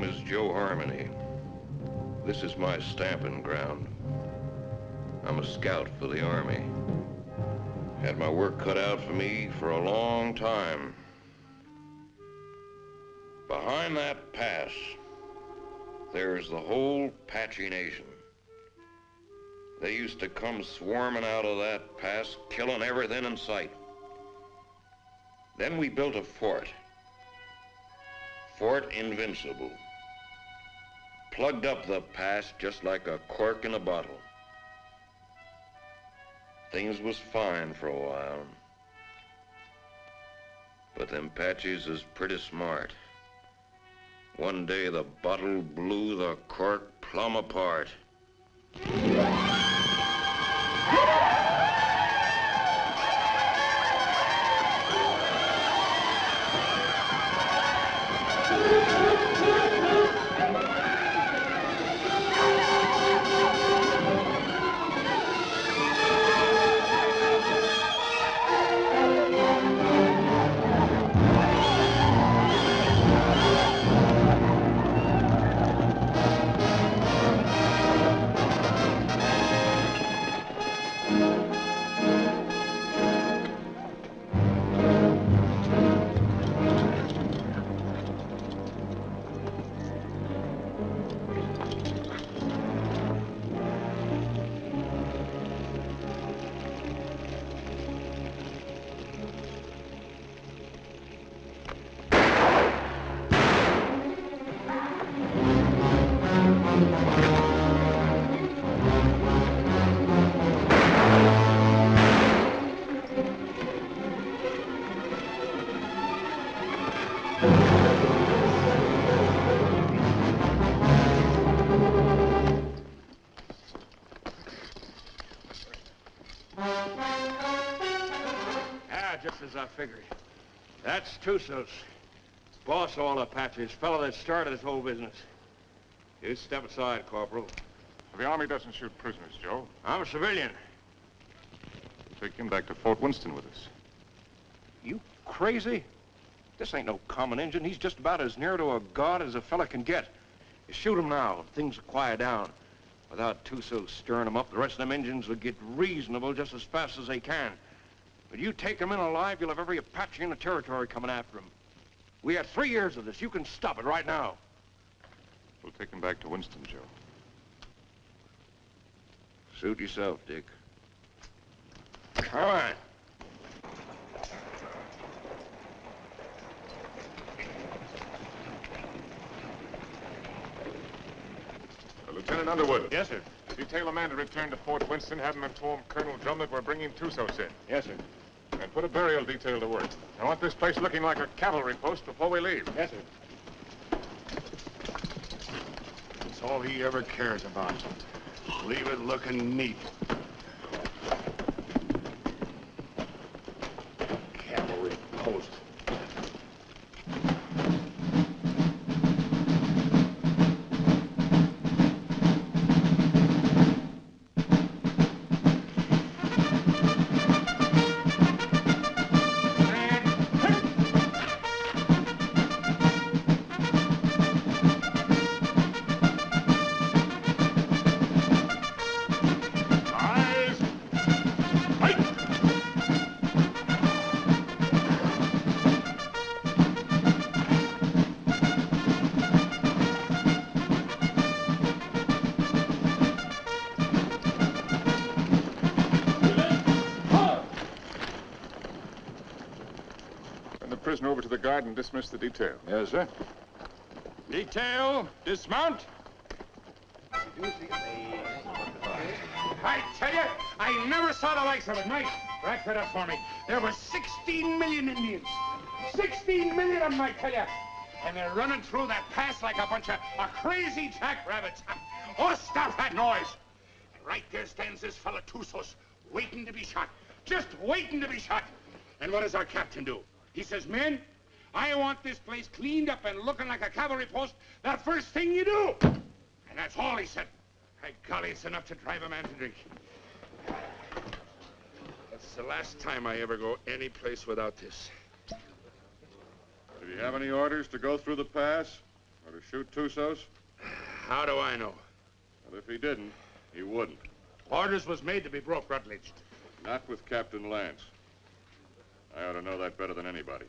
name is Joe Harmony. This is my stamping ground. I'm a scout for the Army. Had my work cut out for me for a long time. Behind that pass, there's the whole Apache nation. They used to come swarming out of that pass, killing everything in sight. Then we built a fort. Fort Invincible. Plugged up the pass just like a cork in a bottle. Things was fine for a while. But them Apaches is pretty smart. One day the bottle blew the cork plumb apart. As I figured. That's Tussos. Boss all Apaches, fellow that started this whole business. You step aside, Corporal. The Army doesn't shoot prisoners, Joe. I'm a civilian. Take him back to Fort Winston with us. You crazy? This ain't no common Injun. He's just about as near to a god as a fella can get. You shoot him now, and things will quiet down. Without Tussos stirring him up, the rest of them Injuns will get reasonable just as fast as they can. But you take him in alive, you'll have every Apache in the territory coming after him. We had 3 years of this. You can stop it right now. We'll take him back to Winston, Joe. Suit yourself, Dick. All right. Lieutenant Underwood. Yes, sir. Detail a man to return to Fort Winston. Have him inform Colonel Drum that we're bringing Tussos in. Yes, sir. And put a burial detail to work. I want this place looking like a cavalry post before we leave. Yes, sir. That's all he ever cares about. Leave it looking neat. Cavalry post. Over to the guard and dismiss the detail. Yes, sir. Detail, dismount. I tell you, I never saw the likes of it. Mike, rack that up for me. There were 16 million Indians. 16 million of them, I tell you. And they're running through that pass like a bunch of crazy jackrabbits. Oh, stop that noise. Right there stands this fella Tussos, waiting to be shot. Just waiting to be shot. And what does our captain do? He says, men, I want this place cleaned up and looking like a cavalry post the first thing you do. And that's all he said. By golly, it's enough to drive a man to drink. That's the last time I ever go any place without this. Did you have any orders to go through the pass? Or to shoot Tussos? How do I know? Well, if he didn't, he wouldn't. Orders was made to be broke, Rutledge. Not with Captain Lance. I ought to know that better than anybody.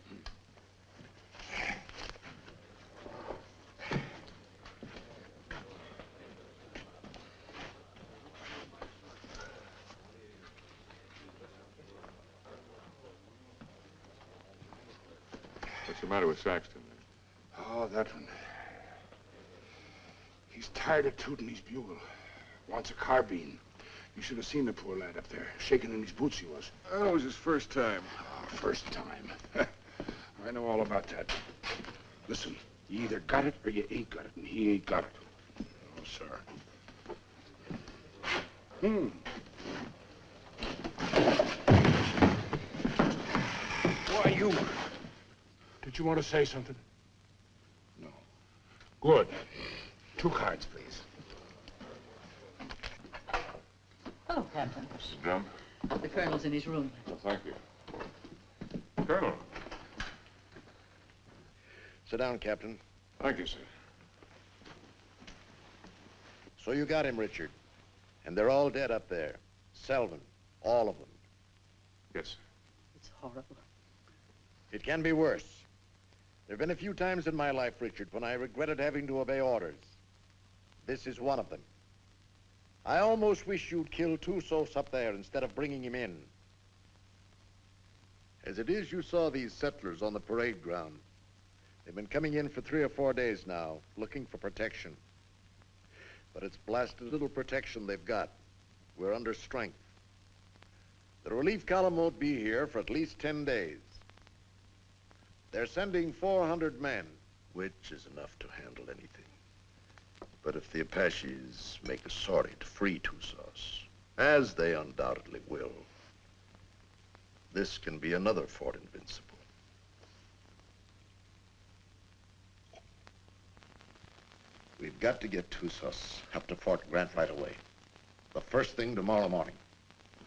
What's the matter with Saxton? Oh, that one. He's tired of tooting his bugle. Wants a carbine. You should have seen the poor lad up there. Shaking in his boots he was. Oh, it was his first time. Oh, first time. I know all about that. Listen, you either got it or you ain't got it, and he ain't got it. No, sir. Why, you... Did you want to say something? No. Good. 2 cards, please. Hello, Captain. Mrs. Drum? The colonel's in his room. Well, thank you. Colonel. Sit down, Captain. Thank you, sir. So you got him, Richard. And they're all dead up there. Selvin, all of them. Yes, sir. It's horrible. It can be worse. There have been a few times in my life, Richard, when I regretted having to obey orders. This is one of them. I almost wish you'd killed Tussos up there instead of bringing him in. As it is, you saw these settlers on the parade ground. They've been coming in for 3 or 4 days now, looking for protection. But it's blasted little protection they've got. We're under strength. The relief column won't be here for at least 10 days. They're sending 400 men, which is enough to handle anything. But if the Apaches make a sortie to free Tussos, as they undoubtedly will, this can be another Fort Invincible. We've got to get Tussos up to Fort Grant right away. The first thing tomorrow morning.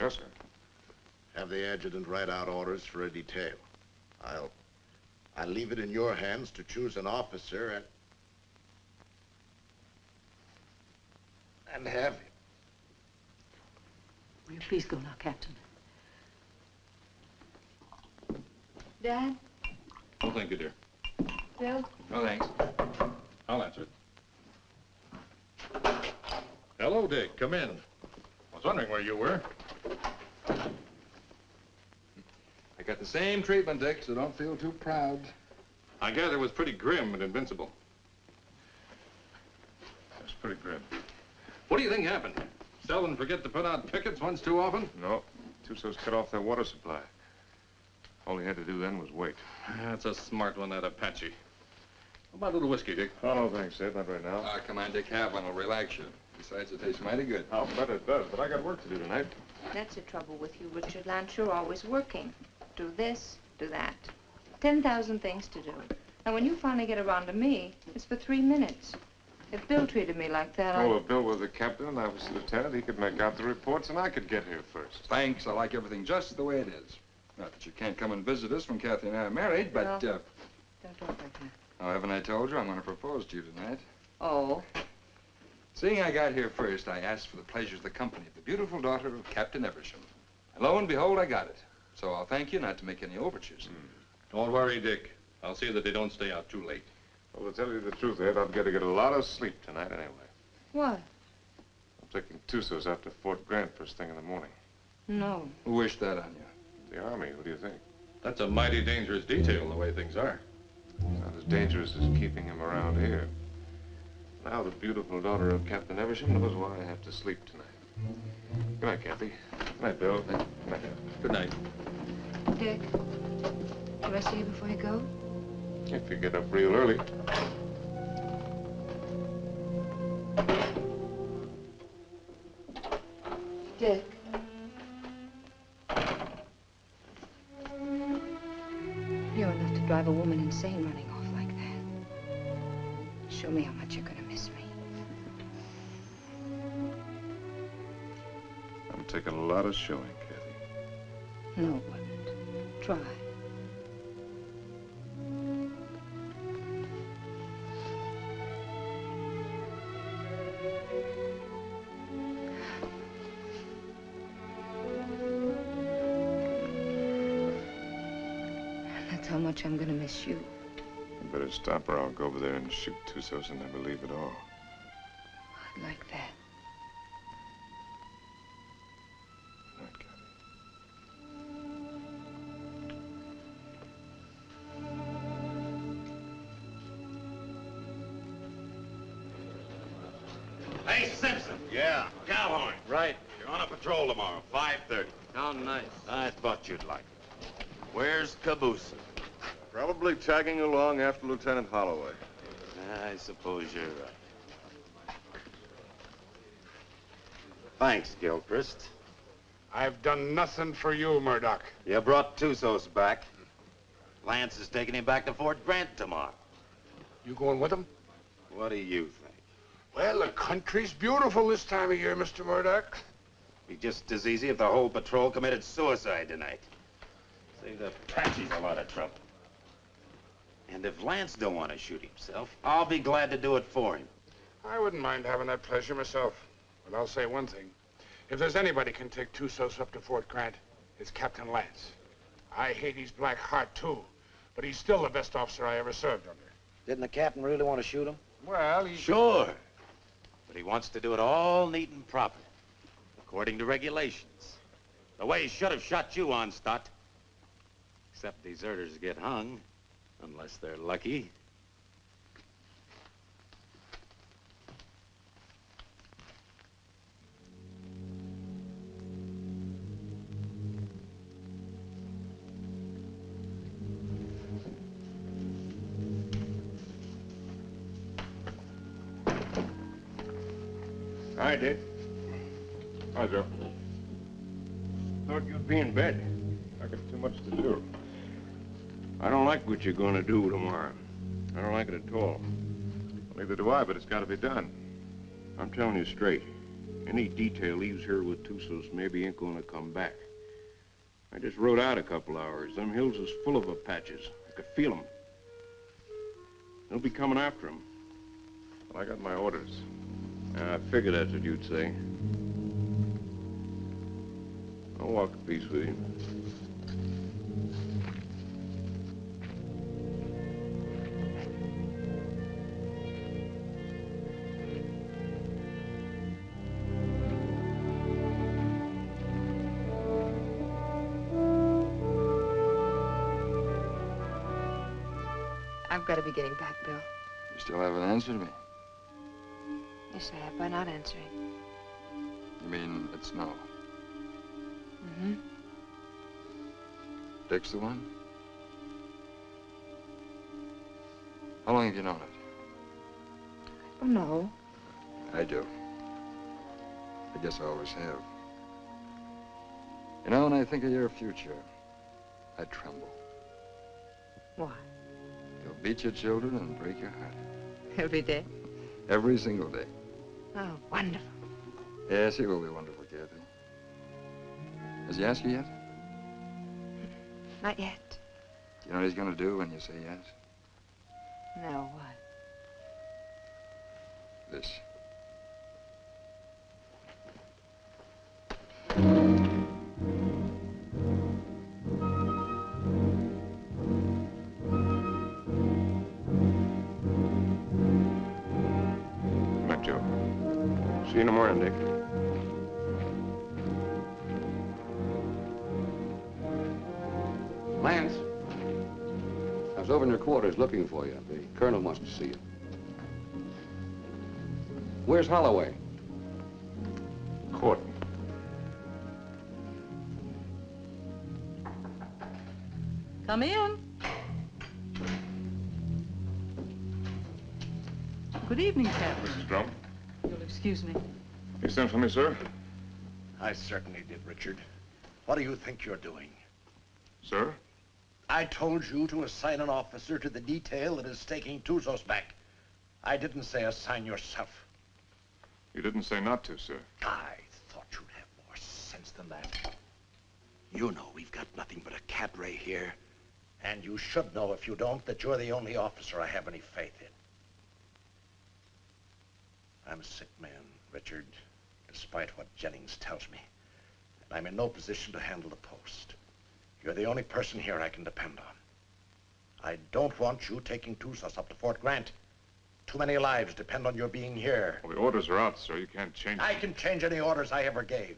Yes, sir. Have the adjutant write out orders for a detail. I'll leave it in your hands to choose an officer and have him. Will you please go now, Captain? Dad? Oh, thank you, dear. Bill? No, thanks. I'll answer it. Hello, Dick. Come in. I was wondering where you were. I got the same treatment, Dick, so don't feel too proud. I gather it was pretty grim and invincible. That's pretty grim. What do you think happened? Selvin forget to put out pickets once too often? No. Tussos cut off their water supply. All he had to do then was wait. That's a smart one, that Apache. How about a little whiskey, Dick? Oh, no, thanks, Ed. Not right now. Come on, Dick, have one. It'll relax you. Besides, it tastes mighty good. I'll bet it does, but I got work to do tonight. That's the trouble with you, Richard Lance. You're always working. Do this, do that. 10,000 things to do. And when you finally get around to me, it's for 3 minutes. If Bill treated me like that, Oh, if Bill were the captain and I was the lieutenant, he could make out the reports and I could get here first. Thanks. I like everything just the way it is. Not that you can't come and visit us when Cathy and I are married, but, Don't talk like that. oh, haven't I told you I'm going to propose to you tonight? Oh. Seeing I got here first, I asked for the pleasure of the company of the beautiful daughter of Captain Eversham. And lo and behold, I got it. So I'll thank you not to make any overtures. Don't worry, Dick. I'll see that they don't stay out too late. Well, to tell you the truth, Ed, I've got to get a lot of sleep tonight anyway. What? I'm taking Tussos out to Fort Grant first thing in the morning. No. Who wished that on you? The Army, what do you think? That's a mighty dangerous detail, the way things are. Not as dangerous as keeping him around here. Now the beautiful daughter of Captain Eversham knows why I have to sleep tonight. Good night, Cathy. Good night, Bill. Good night, Ed. Good night. Dick, do I see you before you go? If you get up real early. Dick. You're enough to drive a woman insane running off like that. Show me how much you're gonna miss me. I'm taking a lot of showing, Cathy. No, it wouldn't. Try. much I'm gonna miss you. You better stop or I'll go over there and shoot Tussos and never leave at all. I'd like that. Good night, Cathy. Hey, Simpson. Yeah. Cowhorn. Right. You're on a patrol tomorrow, 5:30. How nice. I thought you'd like it. Where's Caboose? Probably tagging along after Lieutenant Holloway. I suppose you're right. Thanks, Gilchrist. I've done nothing for you, Murdoch. You brought Tussos back. Lance is taking him back to Fort Grant tomorrow. You going with him? What do you think? Well, the country's beautiful this time of year, Mr. Murdoch. Be just as easy if the whole patrol committed suicide tonight. Save the Apaches a lot of trouble. And if Lance don't want to shoot himself, I'll be glad to do it for him. I wouldn't mind having that pleasure myself. But I'll say one thing. If there's anybody can take Tussos up to Fort Grant, it's Captain Lance. I hate his black heart, too. But he's still the best officer I ever served under. Didn't the captain really want to shoot him? Well, he... Sure. But he wants to do it all neat and proper, according to regulations. The way he should have shot you on, Stott. Except deserters get hung, unless they're lucky. Hi, Dick. Hi, Joe. Thought you'd be in bed. I got too much to do. I don't like what you're gonna do tomorrow. I don't like it at all. Neither do I, but it's got to be done. I'm telling you straight. Any detail leaves here with Tussos maybe ain't gonna come back. I just rode out a couple hours. Them hills is full of Apaches. I could feel them. They'll be coming after him. Well, I got my orders. I figured that's what you'd say. I'll walk a piece with you. I've got to be getting back, Bill. You still haven't answered me. Yes, I have by not answering. You mean it's no? Mm-hmm. Dick's the one? How long have you known it? Oh, no. I do. I guess I always have. You know, when I think of your future, I tremble. Why? You'll beat your children and break your heart. Every day? Every single day. Oh, wonderful. Yes, he will be wonderful, Cathy. Has he asked you yet? Not yet. Do you know what he's going to do when you say yes? No, what? This. Night, Joe. See you in the morning, Dick. Lance, I was over in your quarters looking for you. The colonel wants to see you. Where's Holloway? Court. Come in. Good evening, Capt. Mrs. Drum. You'll excuse me. You sent for me, sir? I certainly did, Richard. What do you think you're doing? Sir? I told you to assign an officer to the detail that is taking Tussos back. I didn't say assign yourself. You didn't say not to, sir. I thought you'd have more sense than that. You know we've got nothing but a cat ray here. And you should know, if you don't, that you're the only officer I have any faith in. I'm a sick man, Richard, despite what Jennings tells me. And I'm in no position to handle the post. You're the only person here I can depend on. I don't want you taking Tusas up to Fort Grant. Too many lives depend on your being here. Well, the orders are out, sir. You can't change them. I can change any orders I ever gave.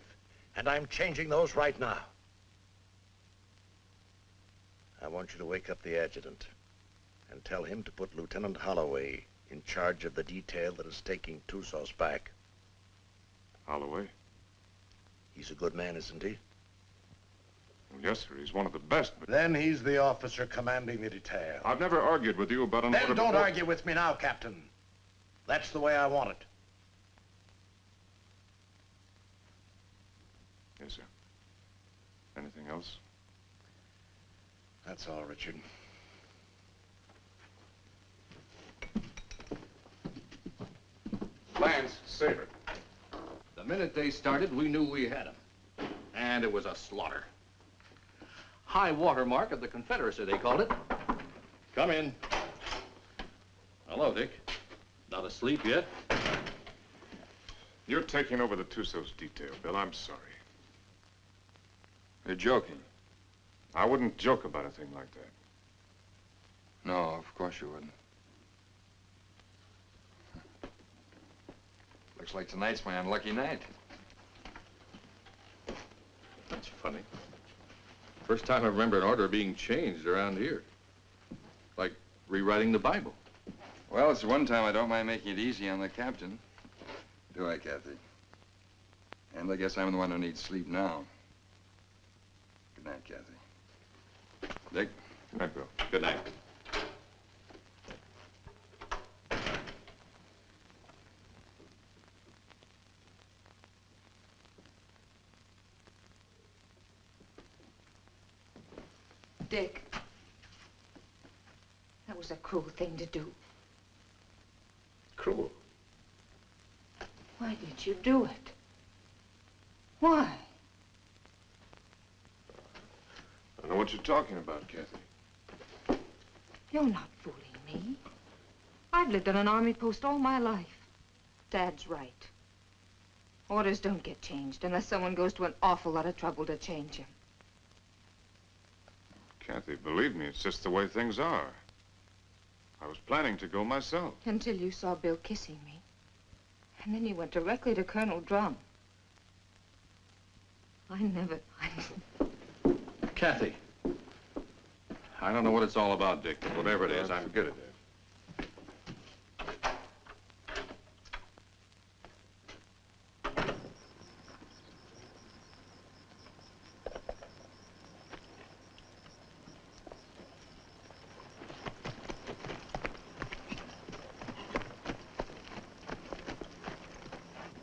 And I'm changing those right now. I want you to wake up the adjutant and tell him to put Lieutenant Holloway in charge of the detail that is taking Tusas back. Holloway? He's a good man, isn't he? Well, yes, sir. He's one of the best, but... Then he's the officer commanding the detail. I've never argued with you about an order Then don't before. argue with me now, Captain. That's the way I want it. Yes, sir. Anything else? That's all, Richard. Lance, Saber. The minute they started, we knew we had them. And it was a slaughter. High water mark of the Confederacy, they called it. Come in. Hello, Dick. Not asleep yet? You're taking over the Tusas detail, Bill. I'm sorry. You're joking. I wouldn't joke about a thing like that. No, of course you wouldn't. Looks like tonight's my unlucky night. That's funny. First time I remember an order being changed around here. Like rewriting the Bible. Well, it's one time I don't mind making it easy on the captain. Do I, Cathy? And I guess I'm the one who needs sleep now. Good night, Cathy. Dick? Good night, Bill. Good night. Dick, that was a cruel thing to do. Cruel? Why did you do it? Why? I don't know what you're talking about, Cathy. You're not fooling me. I've lived on an army post all my life. Dad's right. Orders don't get changed unless someone goes to an awful lot of trouble to change them. Cathy, believe me, it's just the way things are. I was planning to go myself. Until you saw Bill kissing me. And then you went directly to Colonel Drum. Cathy. I don't know what it's all about, Dick, but whatever it is, Forget it, Dad.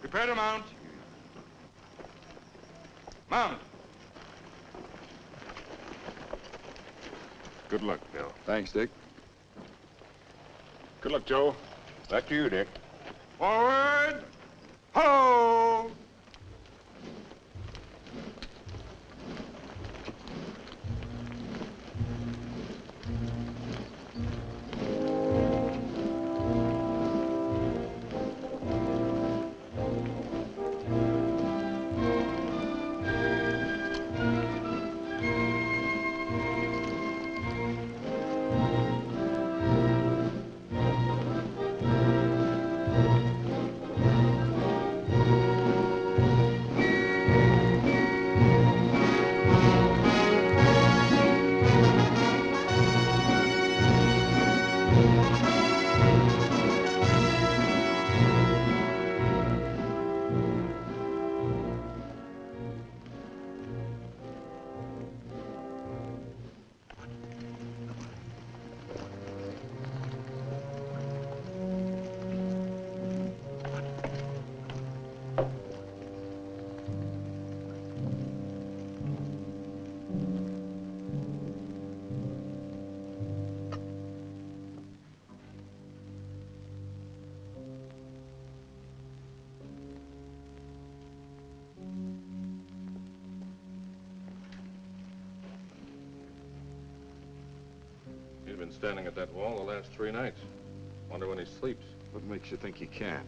Prepare to mount. Mount. Good luck, Bill. Thanks, Dick. Good luck, Joe. Back to you, Dick. Forward. Ho! He's been standing at that wall the last 3 nights. Wonder when he sleeps. What makes you think he can?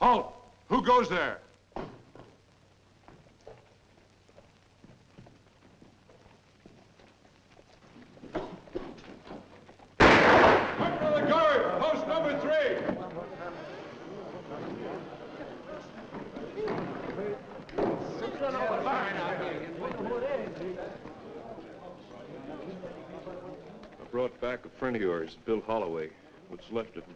Halt! Who goes there? Under the guard! Post number 3! I brought back a friend of yours, Bill Holloway. What's left of him.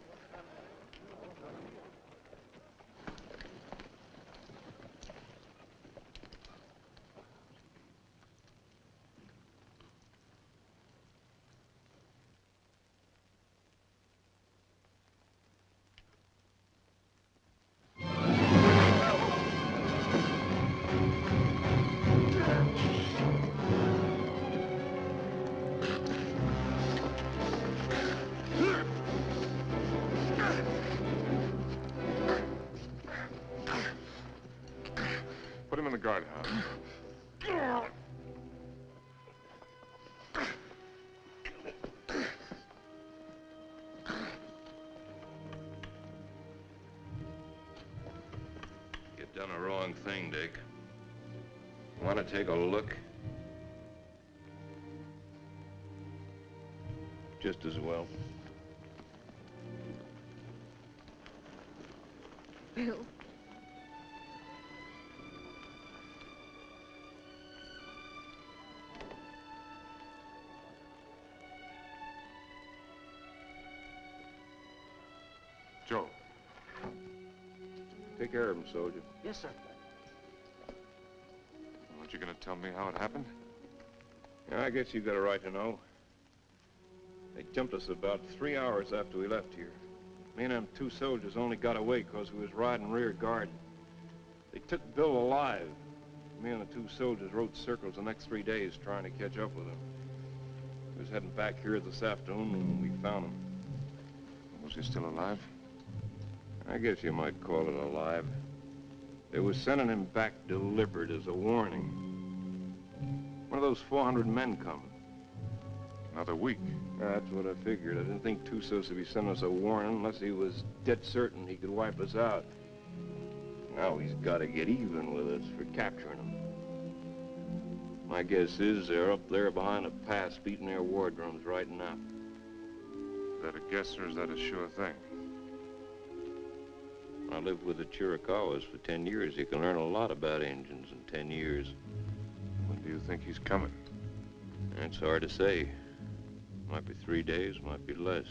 Put him in the guardhouse. You've done a wrong thing, Dick. Want to take a look? Just as well. Bill. Joe. Take care of him, soldier. Yes, sir. Aren't you going to tell me how it happened? Yeah, I guess you got a right to know. They jumped us about 3 hours after we left here. Me and them 2 soldiers only got away because we was riding rear guard. They took Bill alive. Me and the 2 soldiers rode circles the next 3 days trying to catch up with him. We was heading back here this afternoon when we found him. Was he still alive? I guess you might call it alive. They was sending him back delivered as a warning. One of those 400 men coming. Another week. That's what I figured. I didn't think Tussos would be sending us a warning unless he was dead certain he could wipe us out. Now he's got to get even with us for capturing him. My guess is they're up there behind a pass beating their war drums right now. Is that a guess or is that a sure thing? I lived with the Chiricahuas for 10 years. You can learn a lot about Indians in 10 years. When do you think he's coming? It's hard to say. Might be 3 days, might be less.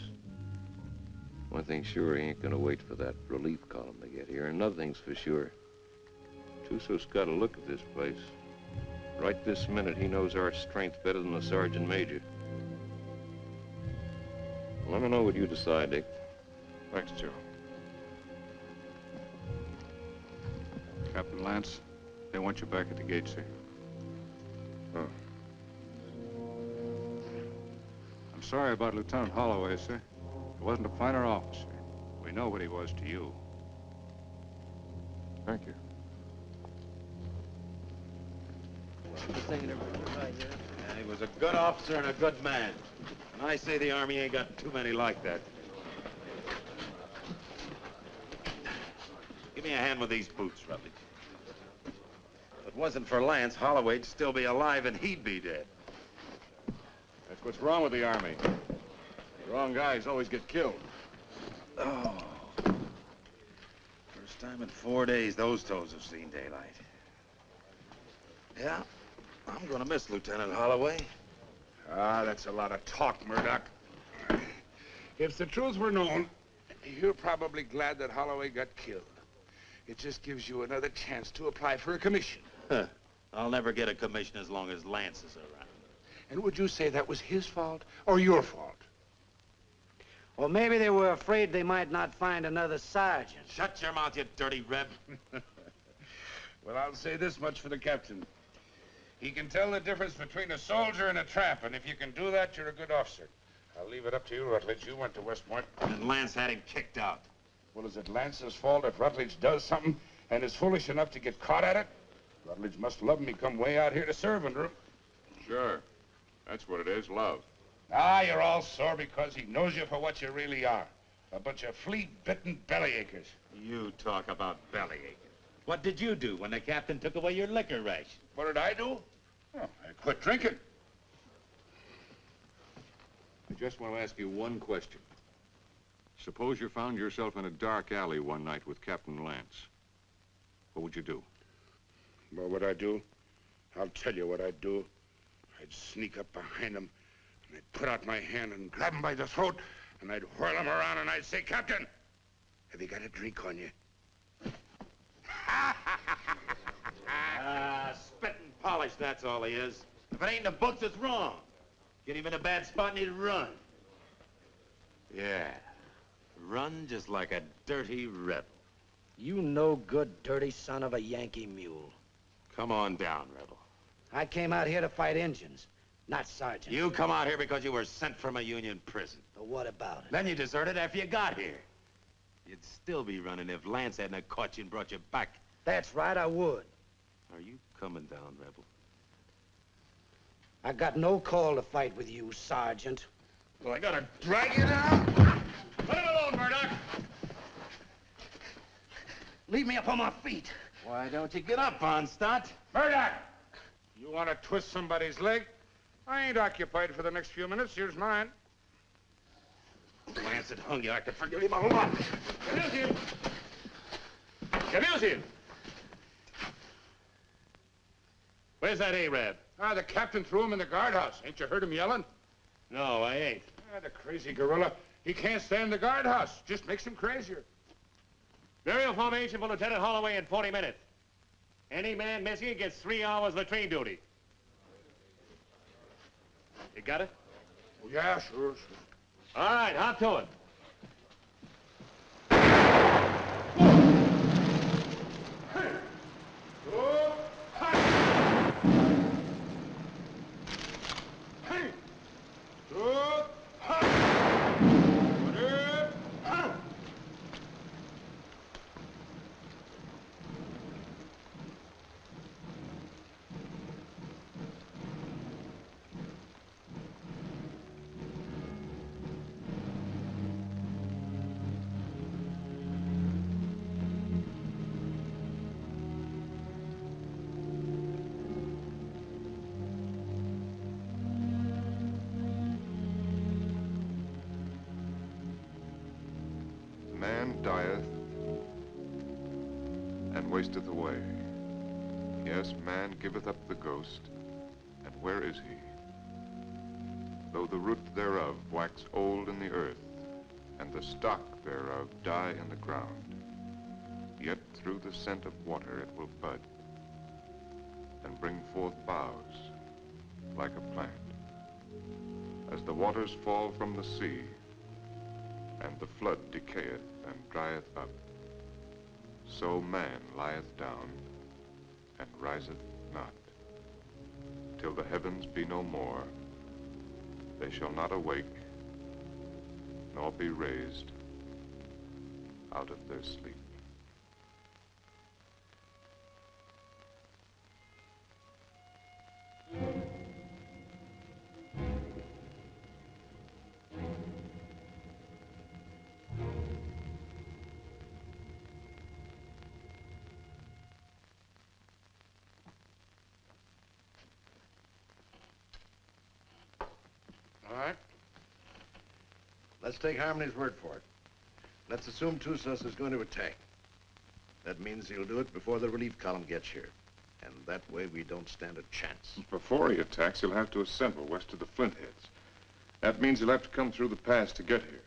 One thing's sure, he ain't gonna wait for that relief column to get here. And another thing's for sure. Tussos got a look at this place. Right this minute, he knows our strength better than the sergeant major. Let me know what you decide, Dick. Thanks, Joe. Captain Lance, they want you back at the gate, sir. Oh. I'm sorry about Lieutenant Holloway, sir. He wasn't a finer officer. We know what he was to you. Thank you. Yeah, he was a good officer and a good man. And I say the Army ain't got too many like that. Give me a hand with these boots, Rutledge. If it wasn't for Lance, Holloway'd still be alive and he'd be dead. That's what's wrong with the Army. The wrong guys always get killed. Oh. First time in 4 days those toes have seen daylight. Yeah, I'm gonna miss Lieutenant Holloway. Ah, that's a lot of talk, Murdoch. If the truth were known, you're probably glad that Holloway got killed. It just gives you another chance to apply for a commission. Huh. I'll never get a commission as long as Lance is around. And would you say that was his fault or your fault? Well, maybe they were afraid they might not find another sergeant. Shut your mouth, you dirty reb. Well, I'll say this much for the captain. He can tell the difference between a soldier and a tramp, and if you can do that, you're a good officer. I'll leave it up to you, Rutledge. You went to West Point. And Lance had him kicked out. Well, is it Lance's fault if Rutledge does something and is foolish enough to get caught at it? Rutledge must love him. He come way out here to serve under him. Sure. That's what it is, love. Ah, you're all sore because he knows you for what you really are. A bunch of flea-bitten bellyachers. You talk about bellyaching. What did you do when the captain took away your liquor ration? What did I do? Oh, I quit drinking. I just want to ask you one question. Suppose you found yourself in a dark alley one night with Captain Lance. What would you do? What would I do? I'll tell you what I'd do. I'd sneak up behind him, and I'd put out my hand and grab him by the throat, and I'd whirl him around, and I'd say, Captain, have you got a drink on you? Spit and polish, that's all he is. If it ain't in the books, it's wrong. Get him in a bad spot and he'd run. Yeah, run just like a dirty rebel. You no good, dirty son of a Yankee mule. Come on down, rebel. I came out here to fight Injuns, not sergeants. You come out here because you were sent from a Union prison. But what about it? Then you deserted after you got here. You'd still be running if Lance hadn't caught you and brought you back. That's right, I would. Are you coming down, rebel? I got no call to fight with you, Sergeant. Well, I gotta drag you down? Let him alone, Murdoch! Leave me up on my feet. Why don't you get up, Onstott? Murdoch! You want to twist somebody's leg? I ain't occupied for the next few minutes. Here's mine. Lance had hung you. I could forgive him a lot. Abuse him! Abuse him! Where's that Arab? The captain threw him in the guardhouse. Ain't you heard him yelling? No, I ain't. The crazy gorilla. He can't stay in the guardhouse. Just makes him crazier. Burial formation for Lieutenant Holloway in 40 minutes. Any man missing gets 3 hours latrine duty. You got it? Oh, yeah, sure. All right, hop to it. Man dieth and wasteth away. Yes, man giveth up the ghost, and where is he? Though the root thereof wax old in the earth, and the stock thereof die in the ground, yet through the scent of water it will bud, and bring forth boughs like a plant. As the waters fall from the sea, and the flood decayeth and drieth up, so man lieth down and riseth not. Till the heavens be no more, they shall not awake, nor be raised out of their sleep. All right. Let's take Harmony's word for it. Let's assume Tussos is going to attack. That means he'll do it before the relief column gets here. And that way we don't stand a chance. Before he attacks, he'll have to assemble west of the Flintheads. That means he'll have to come through the pass to get here.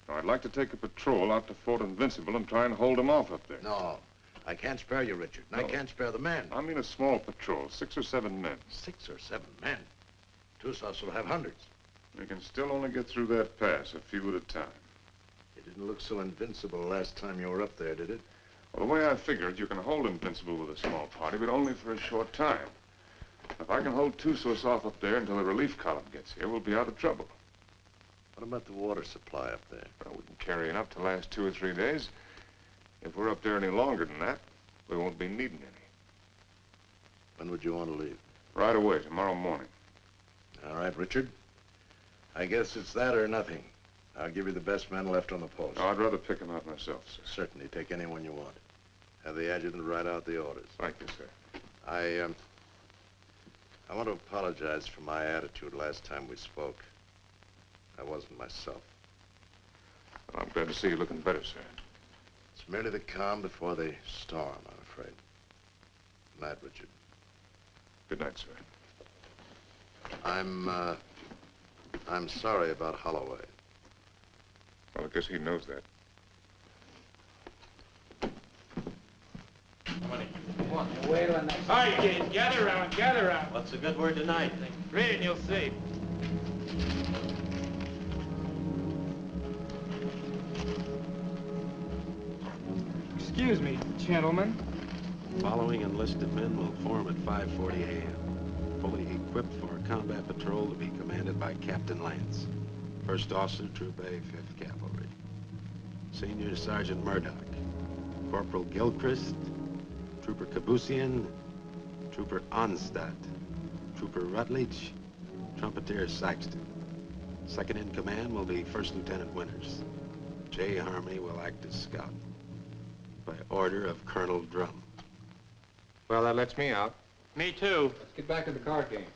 Now, I'd like to take a patrol out to Fort Invincible and try and hold him off up there. No, I can't spare you, Richard. And I can't spare the men. I mean a small patrol, 6 or 7 men. 6 or 7 men? Tussos will have hundreds. We can still only get through that pass, a few at a time. It didn't look so invincible last time you were up there, did it? Well, the way I figure it, you can hold Invincible with a small party, but only for a short time. If I can hold Tussos off up there until the relief column gets here, we'll be out of trouble. What about the water supply up there? Well, we can carry enough to last 2 or 3 days. If we're up there any longer than that, we won't be needing any. When would you want to leave? Right away, tomorrow morning. All right, Richard. I guess it's that or nothing. I'll give you the best man left on the post. Oh, I'd rather pick him out myself, sir. Certainly, take anyone you want. Have the adjutant write out the orders. Thank you, sir. I want to apologize for my attitude last time we spoke. I wasn't myself. Well, I'm glad to see you looking better, sir. It's merely the calm before the storm, I'm afraid. Good night, Richard. Good night, sir. I'm sorry about Holloway. Well, I guess he knows that. All right, kids, gather around, gather around. What's a good word tonight? Read and you'll see. Excuse me, gentlemen. Following enlisted men will form at 5:40 a.m. Fully equipped for a combat patrol to be commanded by Captain Lance, First Officer, Troop A, 5th Cavalry. Senior Sergeant Murdoch, Corporal Gilchrist, Trooper Kabusian, Trooper Onstadt, Trooper Rutledge, Trumpeter Saxton. Second in command will be First Lieutenant Winters. J. Harmony will act as scout. By order of Colonel Drum. Well, that lets me out. Me too. Let's get back to the card game.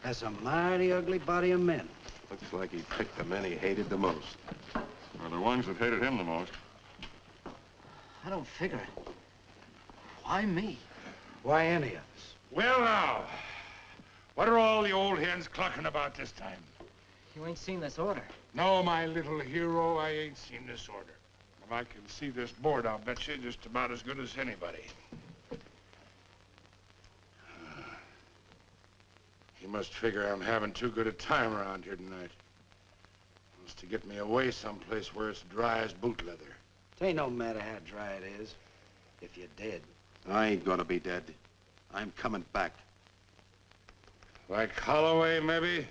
That's a mighty ugly body of men. Looks like he picked the men he hated the most. Or the ones that hated him the most. I don't figure it. Why me? Why any of us? Well, now, what are all the old hens clucking about this time? You ain't seen this order. No, my little hero, I ain't seen this order. If I can see this board, I'll bet you just about as good as anybody. He must figure I'm having too good a time around here tonight. Wants to get me away someplace where it's dry as boot leather. It ain't no matter how dry it is, if you're dead. I ain't gonna be dead. I'm coming back. Like Holloway, maybe?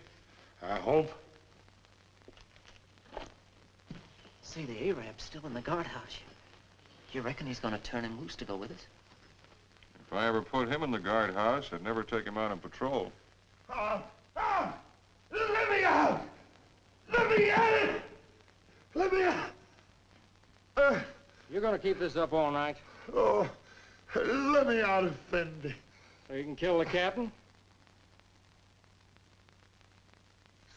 I hope. See, the Arab's still in the guardhouse. You reckon he's gonna turn him loose to go with us? If I ever put him in the guardhouse, I'd never take him out on patrol. Let me out! Let me at it! Let me out! You're gonna keep this up all night? Oh, let me out, Effendi. So you can kill the captain?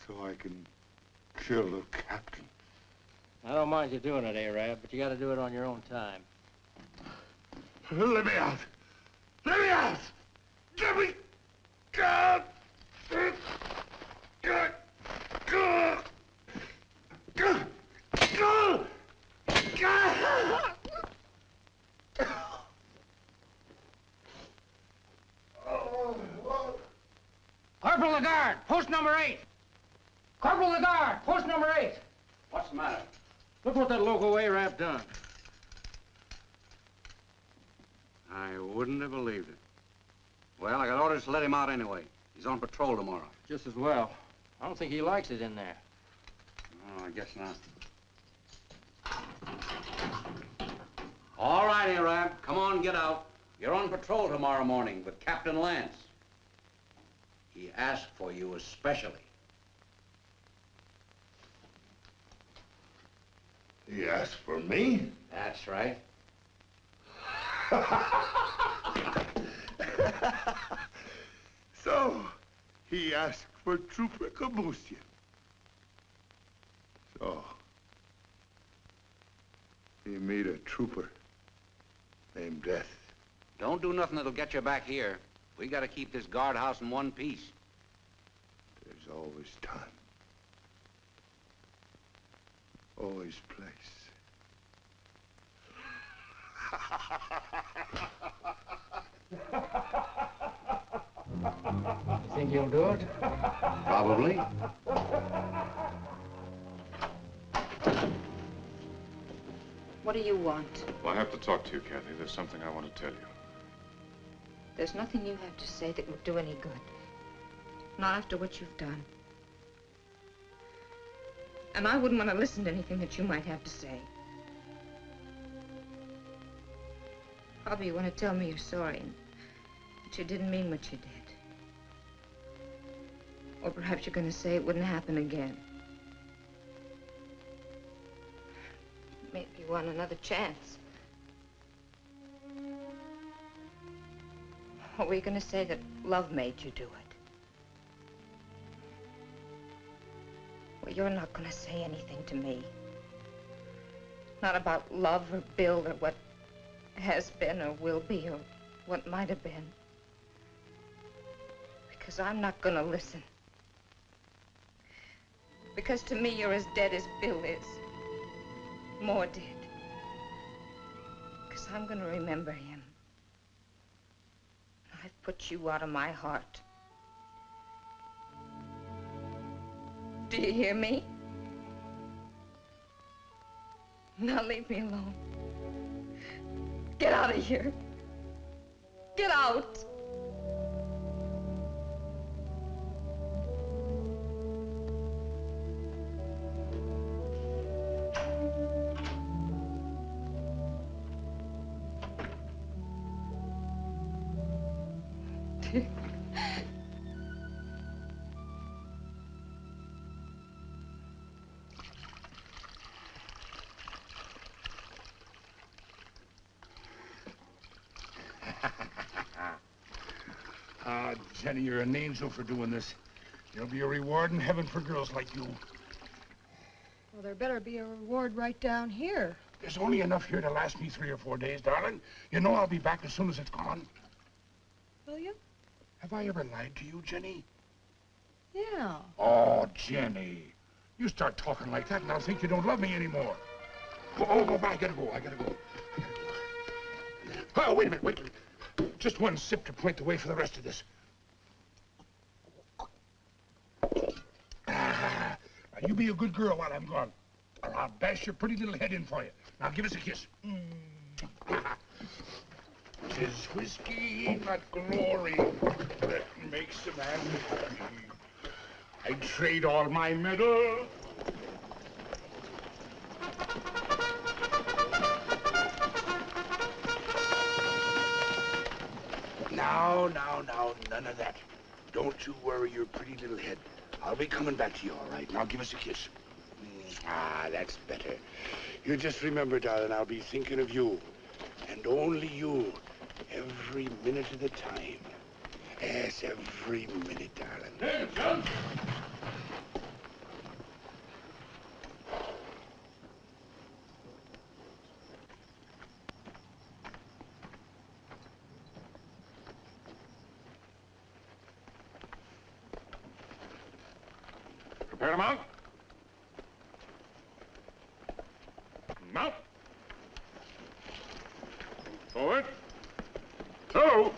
So I can kill the captain. I don't mind you doing it, Arab, but you gotta do it on your own time. Let me out! Let me out! Let me out! Corporal Lagarde, post number 8. Corporal Lagarde, post number 8. What's the matter? Look what that local Arab done. I wouldn't have believed it. Well, I got orders to let him out anyway. He's on patrol tomorrow. Just as well. I don't think he likes it in there. Oh, I guess not. All right, Arab, come on, get out. You're on patrol tomorrow morning with Captain Lance. He asked for you especially. He asked for me? That's right. So, he asked for Trooper Kabusian. So, he made a trooper named Death. Don't do nothing that'll get you back here. We gotta keep this guardhouse in one piece. There's always time. Always place. Think he'll do it? Probably. What do you want? Well, I have to talk to you, Cathy. There's something I want to tell you. There's nothing you have to say that would do any good. Not after what you've done. And I wouldn't want to listen to anything that you might have to say. Probably you want to tell me you're sorry and that you didn't mean what you did. Or perhaps you're going to say it wouldn't happen again. You want another chance. Or were you going to say that love made you do it? Well, you're not going to say anything to me. Not about love or Bill or what has been or will be or what might have been. Because I'm not going to listen. Because to me, you're as dead as Bill is. More dead. Because I'm going to remember him. I've put you out of my heart. Do you hear me? Now leave me alone. Get out of here. Get out. Ah, Jenny, you're an angel for doing this. There'll be a reward in heaven for girls like you. Well, there better be a reward right down here. There's only enough here to last me 3 or 4 days, darling. You know I'll be back as soon as it's gone. Will you? Have I ever lied to you, Jenny? Yeah. Oh, Jenny. You start talking like that and I'll think you don't love me anymore. Oh, I gotta go. Oh, wait a minute. Just one sip to point the way for the rest of this. Now, you be a good girl while I'm gone, or I'll bash your pretty little head in for you. Now, give us a kiss. 'Tis whiskey, not glory, that makes a man happy. I'd trade all my medal. Now, none of that. Don't you worry your pretty little head. I'll be coming back to you, all right? Now give us a kiss. Ah, that's better. You just remember, darling, I'll be thinking of you. And only you. Every minute of the time. Yes, every minute, darling. Hey, John. Prepare to mount. Mount. Forward. Two.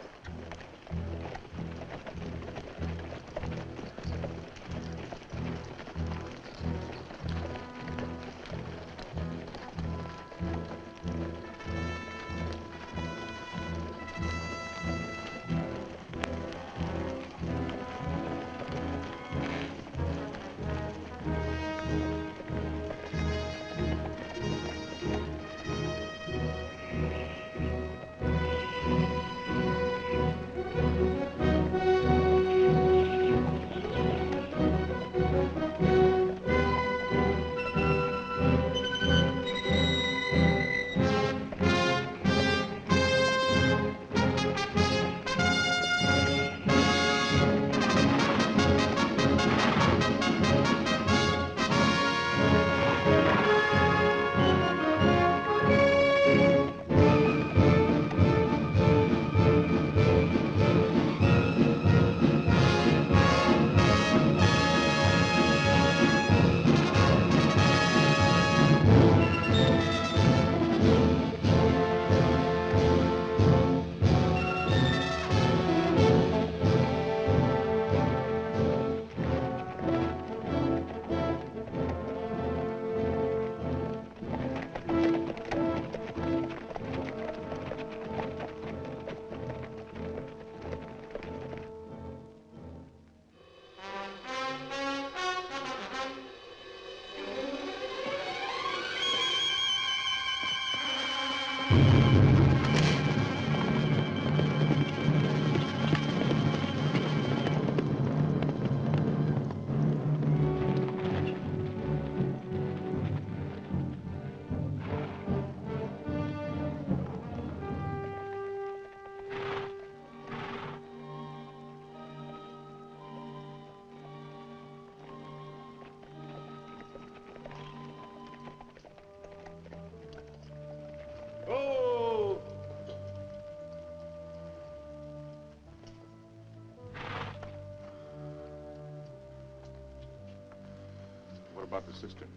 about the cistern?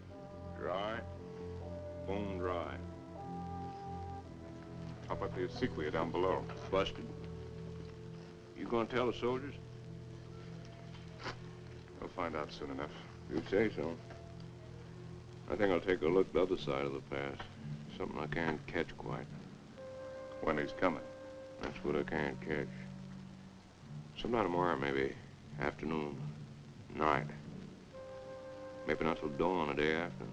Dry. Bone dry. How about the acequia down below? Busted. You gonna tell the soldiers? We'll find out soon enough. You'd say so. I think I'll take a look the other side of the pass. Something I can't catch quite. When he's coming? That's what I can't catch. Sometime tomorrow, maybe. Afternoon. Night. Maybe not till dawn the day after.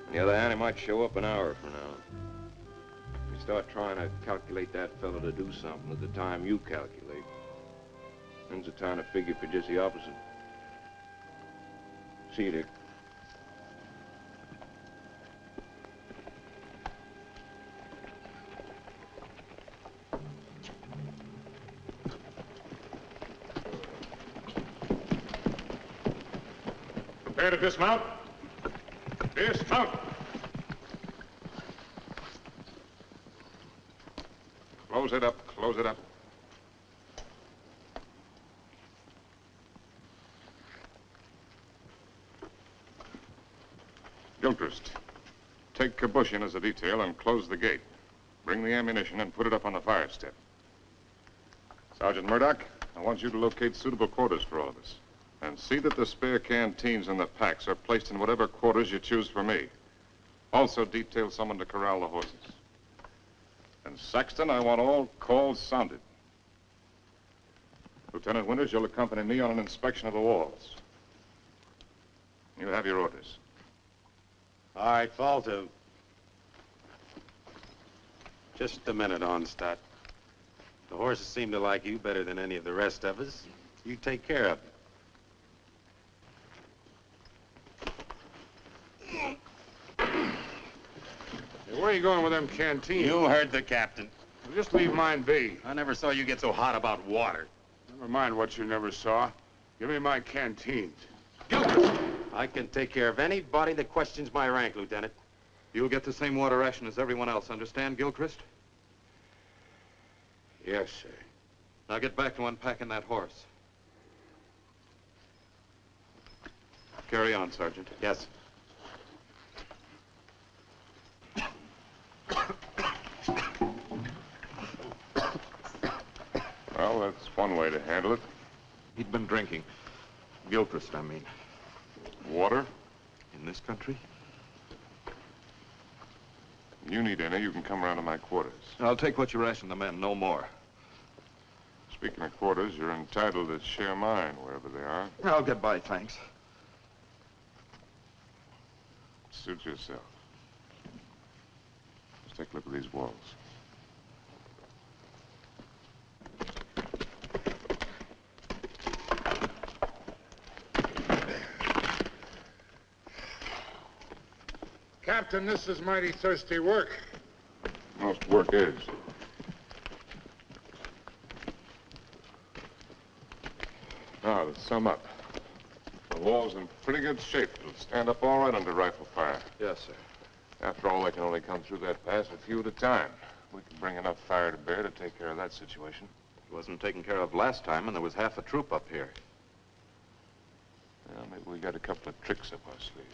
On the other hand, he might show up an hour from now. You start trying to calculate that fella to do something at the time you calculate. Then's the time to figure for just the opposite. See you, Dick. Prepare to dismount. Dismount. Close it up. Close it up. Gilchrist, take Kabush in as a detail and close the gate. Bring the ammunition and put it up on the fire step. Sergeant Murdoch, I want you to locate suitable quarters for all of us. And see that the spare canteens and the packs are placed in whatever quarters you choose for me. Also detail someone to corral the horses. And Saxton, I want all calls sounded. Lieutenant Winters, you'll accompany me on an inspection of the walls. You have your orders. All right, fall to. Just a minute, Onstadt. The horses seem to like you better than any of the rest of us. You take care of them. Hey, where are you going with them canteens? You heard the captain. Well, just leave mine be. I never saw you get so hot about water. Never mind what you never saw. Give me my canteens. Gilchrist! I can take care of anybody that questions my rank, Lieutenant. You'll get the same water ration as everyone else, understand, Gilchrist? Yes, sir. Now get back to unpacking that horse. Carry on, Sergeant. Yes. Well, that's one way to handle it. He'd been drinking. Gilchrist, I mean. Water? In this country? You need any, you can come around to my quarters. I'll take what you ration the men, no more. Speaking of quarters, you're entitled to share mine wherever they are. I'll get by, thanks. Suit yourself. Let's take a look at these walls. Captain, this is mighty thirsty work. Most work is. Now, to sum up. The wall's in pretty good shape. It'll stand up all right under rifle fire. Yes, sir. After all, they can only come through that pass a few at a time. We can bring enough fire to bear to take care of that situation. It wasn't taken care of last time, and there was half a troop up here. Well, maybe we got a couple of tricks up our sleeve.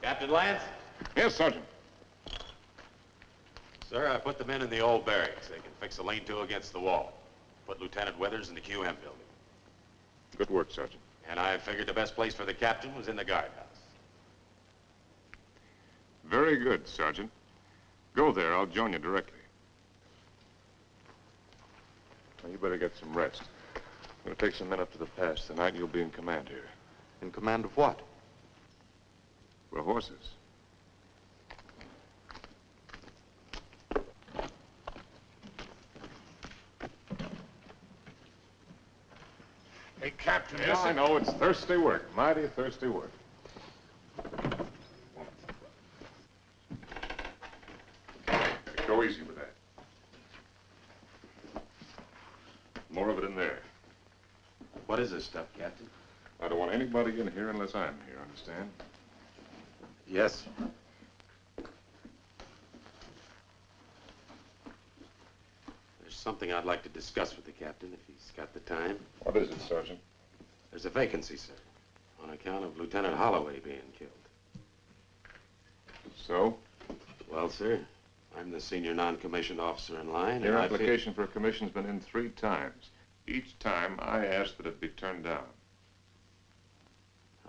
Captain Lance? Yes, Sergeant. Sir, I put the men in the old barracks. They can fix a lean-to against the wall. Put Lieutenant Withers in the QM building. Good work, Sergeant. And I figured the best place for the captain was in the guardhouse. Very good, Sergeant. Go there. I'll join you directly. Now, you better get some rest. I'm going to take some men up to the pass tonight. You'll be in command here. In command of what? The horses. Hey, Captain, Yes, I know. It's thirsty work. Mighty thirsty work. Go easy with that. More of it in there. What is this stuff, Captain? I don't want anybody in here unless I'm here, understand? Yes. There's something I'd like to discuss with the captain, if he's got the time. What is it, Sergeant? There's a vacancy, sir, on account of Lieutenant Holloway being killed. So? Well, sir, I'm the senior non-commissioned officer in line. Your application for a commission's been in 3 times. Each time, I asked that it be turned down.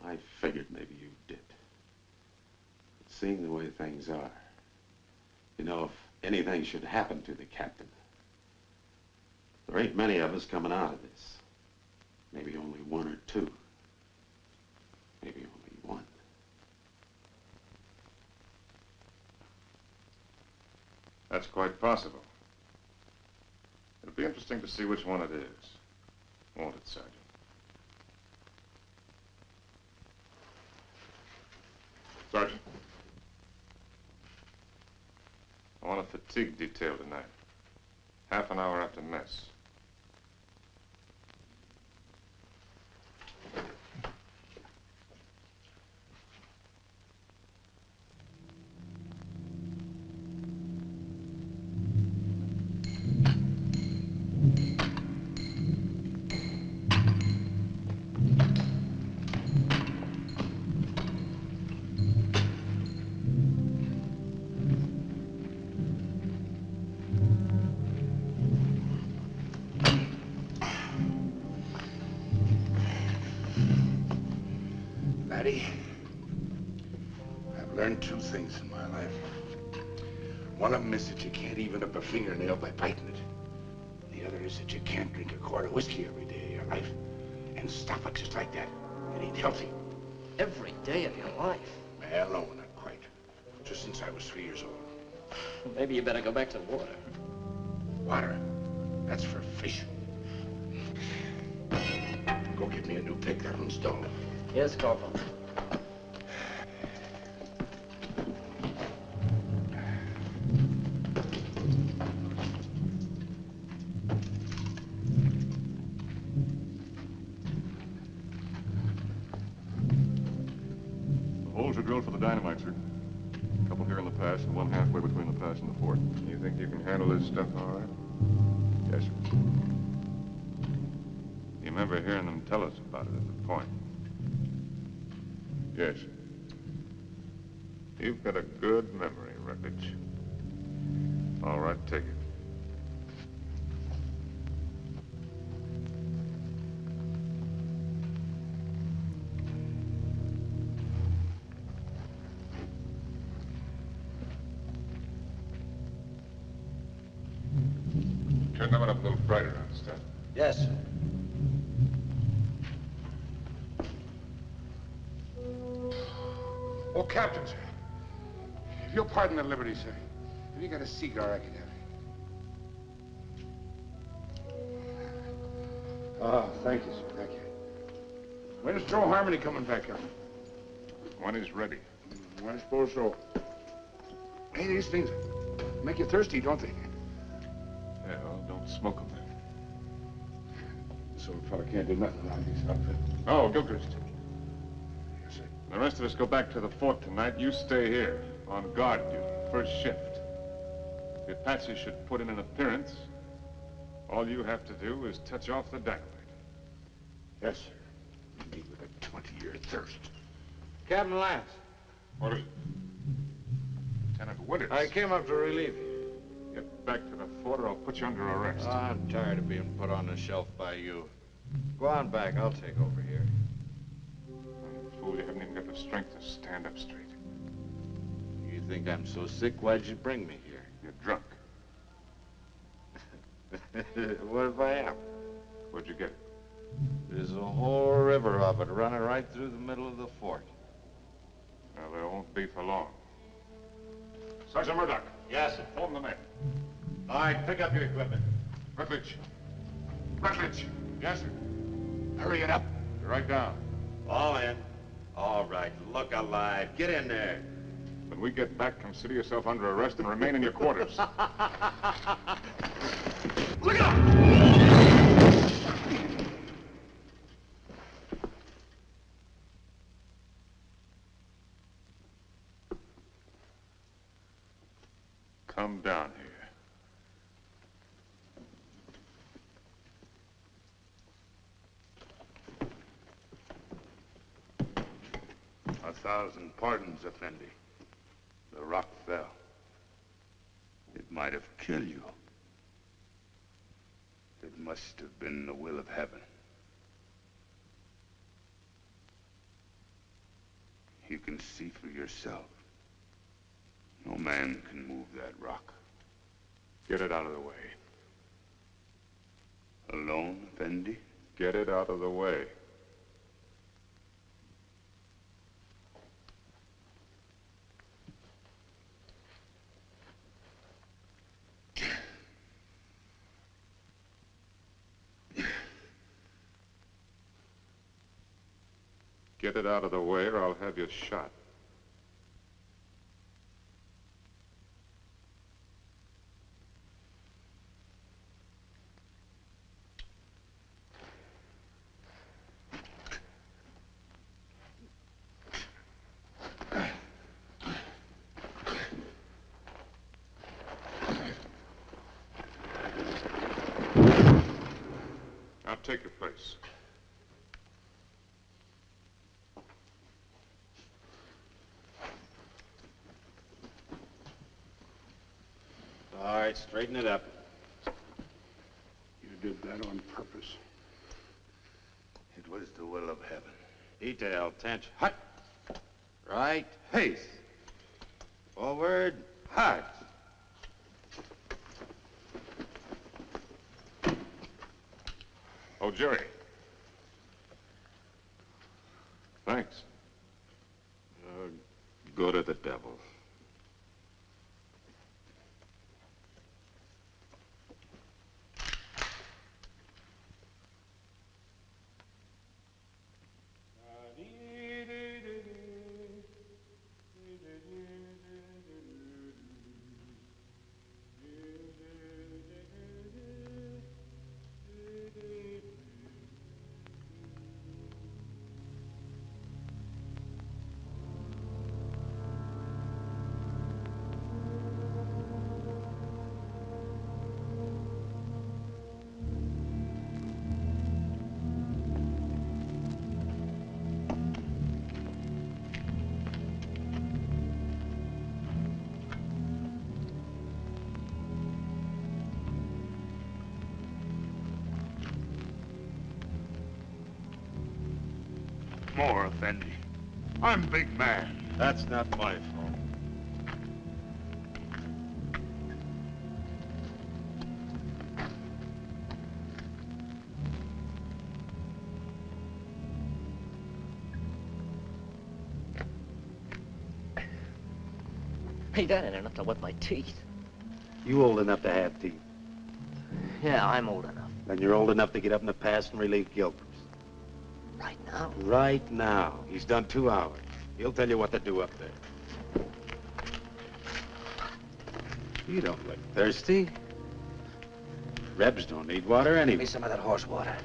I figured maybe you did. But seeing the way things are, you know, if anything should happen to the captain, there ain't many of us coming out of this. Maybe only 1 or 2. Maybe only 1. That's quite possible. It'll be interesting to see which one it is. Won't it, Sergeant? Sergeant. I want a fatigue detail tonight. Half an hour after mess. Laddie, I've learned 2 things in my life. One of them is that you can't even up a fingernail by biting it. The other is that you can't drink a quart of whiskey every day of your life and stop it just like that and eat healthy. Every day of your life? Well, no, not quite. Just since I was 3 years old. Maybe you better go back to the water. Water? That's for fish. Go get me a new pick. That one's dull. Yes, Corporal. The holes are drilled for the dynamite, sir. A couple here in the pass and one halfway between the pass and the fort. You think you can handle this stuff all right? Yes, sir. You remember hearing them tell us about it at the point? Yes. You've got a good memory, Rutledge. All right, take it. Turn that one up a little brighter, understand? Yes, sir. Oh, Captain, sir. If you'll pardon the liberty, sir. Have you got a cigar I could have? Ah, thank you, sir. Thank you. When's Joe Harmony coming back up? When he's ready. I suppose so. Hey, these things make you thirsty, don't they? Yeah, well, don't smoke them then. So a fella can't do nothing around these outfits. Oh, Gilchrist. Yes, sir. The rest of us go back to the fort tonight. You stay here, on guard duty, first shift. If the Apache should put in an appearance, all you have to do is touch off the dynamite. Yes, sir. Me with a 20-year thirst. Captain Lance. What is it? Lieutenant Winters. I came up to relieve you. Get back to the fort or I'll put you under arrest. I'm tired of being put on the shelf by you. Go on back. I'll take over here. Fool, you haven't even got the strength to stand up straight. You think I'm so sick? Why'd you bring me here? You're drunk. What if I am? Where'd you get it? There's a whole river of it running right through the middle of the fort. Well, there won't be for long. Sergeant Murdoch. Yes, sir. Form the men. All right, pick up your equipment. Rutledge. Rutledge. Yes, sir. Hurry it up. You're right down. All in. All right, look alive. Get in there. When we get back, consider yourself under arrest and remain in your quarters. Look out! Come down here. 1,000 pardons, Effendi. The rock fell. It might have killed you. It must have been the will of heaven. You can see for yourself. No man can move that rock. Get it out of the way. Alone, Effendi? Get it out of the way. Get it out of the way or I'll have you shot. Now take your place. All right, straighten it up. You did that on purpose. It was the will of heaven. Detail, tension. Hut. Right, pace. Forward, hard. Oh, Jerry. Thanks. Go to the devil. More, Effendi. I'm big man. That's not my fault. Hey, that ain't enough to wet my teeth. You old enough to have teeth. Yeah, I'm old enough. Then you're old enough to get up in the past and relieve guilt. Right now? Right now. He's done 2 hours. He'll tell you what to do up there. You don't look thirsty. Rebs don't need water anyway. Give me some of that horse water.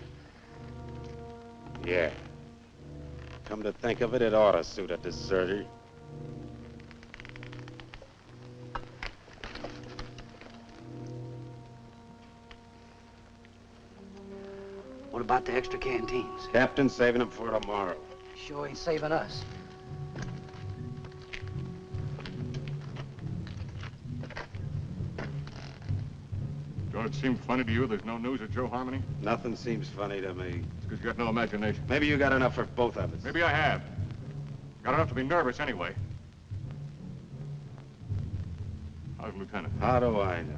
Yeah. Come to think of it, it ought to suit a deserter. What about the extra canteens? Captain's saving them for tomorrow. Sure ain't saving us. Don't it seem funny to you there's no news of Joe Harmony? Nothing seems funny to me. It's because you got no imagination. Maybe you got enough for both of us. Maybe I have. Got enough to be nervous anyway. How's Lieutenant? How do I know?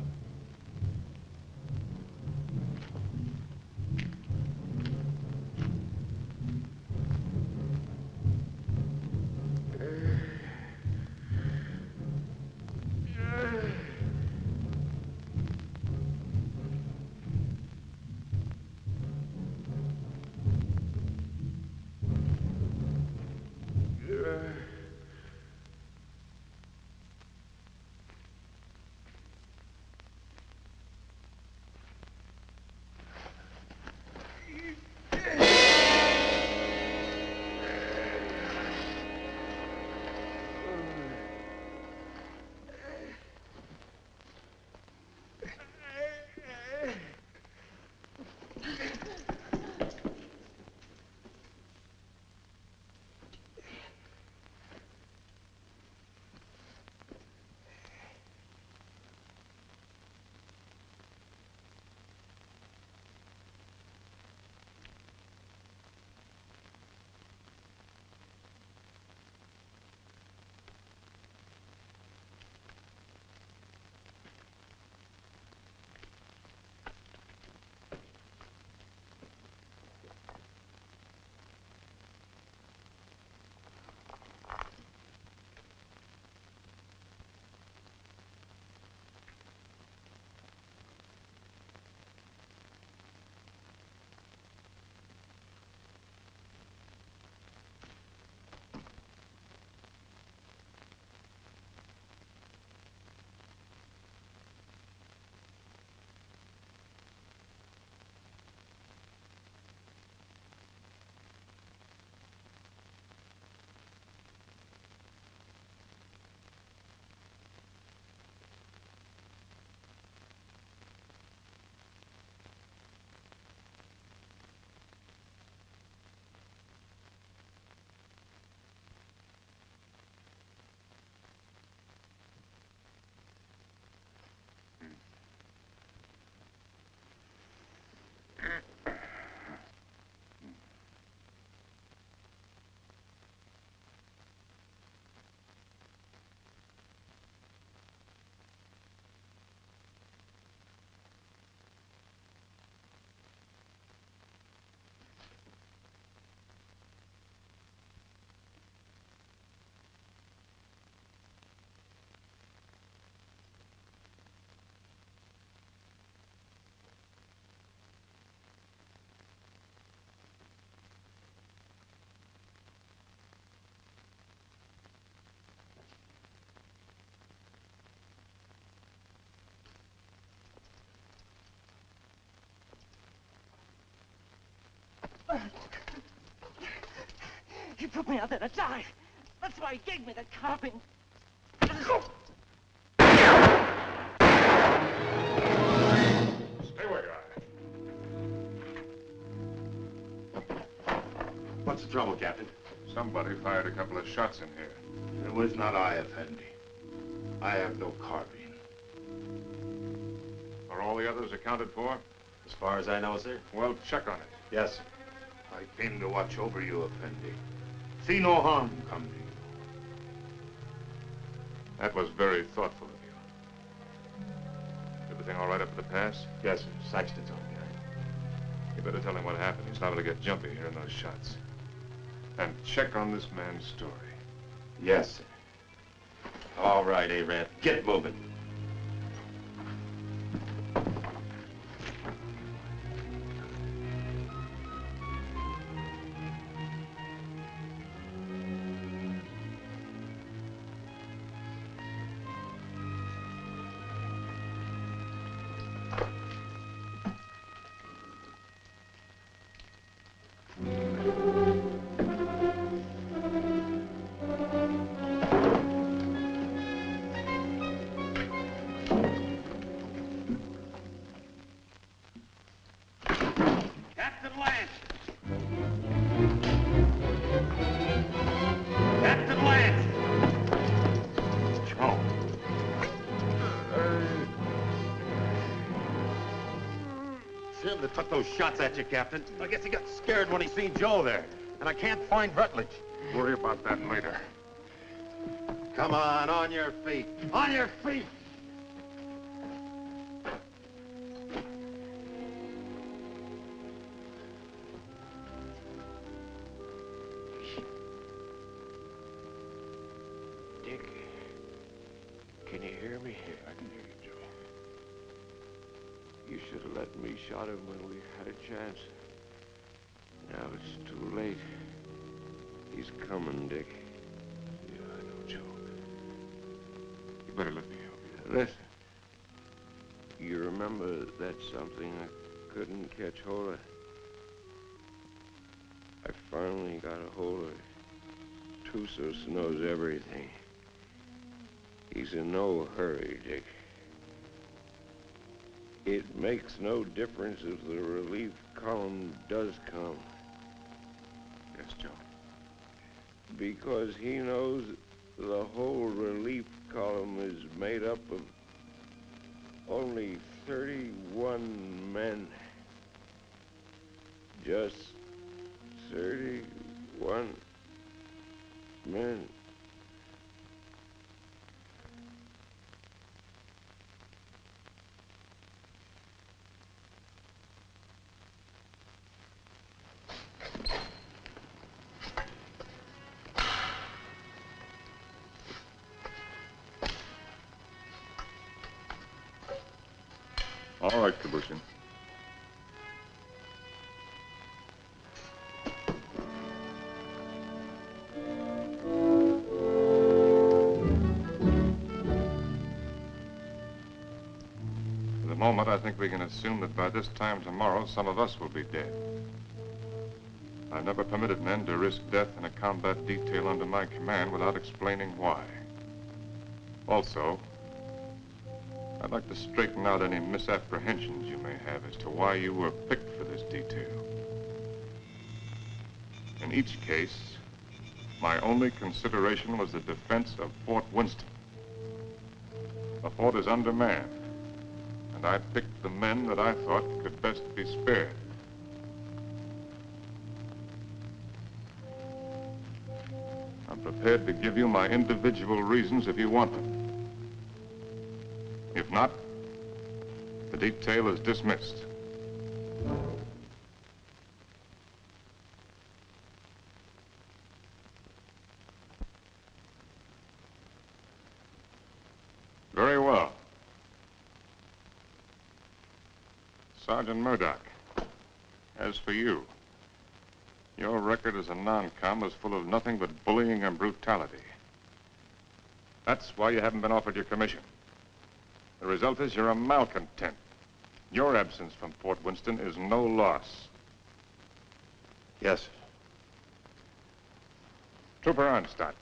took me out there to die. That's why he gave me the carping. Stay where you are. What's the trouble, Captain? Somebody fired a couple of shots in here. It was not I, Effendi. I have no carbine. Are all the others accounted for? As far as I know, sir. Well, check on it. Yes, sir. I came to watch over you, Effendi. See no harm come to you. That was very thoughtful of you. Everything all right up at the pass? Yes, sir. Saxton's on behind. You better tell him what happened. He's liable to get jumpy hearing those shots. And check on this man's story. Yes, sir. All right, Arab. Get moving. That took those shots at you, Captain. I guess he got scared when he seen Joe there. And I can't find Rutledge. Worry about that later. Come on your feet. On your feet! Dick, can you hear me? I can hear you, Joe. You should have let me shot him when we had a chance. Now it's too late. He's coming, Dick. Yeah, I know, Joe. You better let me help you. Listen. You remember that something I couldn't catch hold of? I finally got a hold of it. Tusos knows everything. He's in no hurry, Dick. It makes no difference if the relief column does come. Yes, Joe. Because he knows the whole relief column is made up of only 31 men. Just 31 men. All right, Kabushin. For the moment, I think we can assume that by this time tomorrow, some of us will be dead. I've never permitted men to risk death in a combat detail under my command without explaining why. Also, I'd like to straighten out any misapprehensions you may have as to why you were picked for this detail. In each case, my only consideration was the defense of Fort Winston. The fort is undermanned, and I picked the men that I thought could best be spared. I'm prepared to give you my individual reasons if you want them. If not, the detail is dismissed. Very well. Sergeant Murdoch, as for you, your record as a non-com is full of nothing but bullying and brutality. That's why you haven't been offered your commission. The result is you're a malcontent. Your absence from Fort Winston is no loss. Yes, sir. Trooper Arnstadt.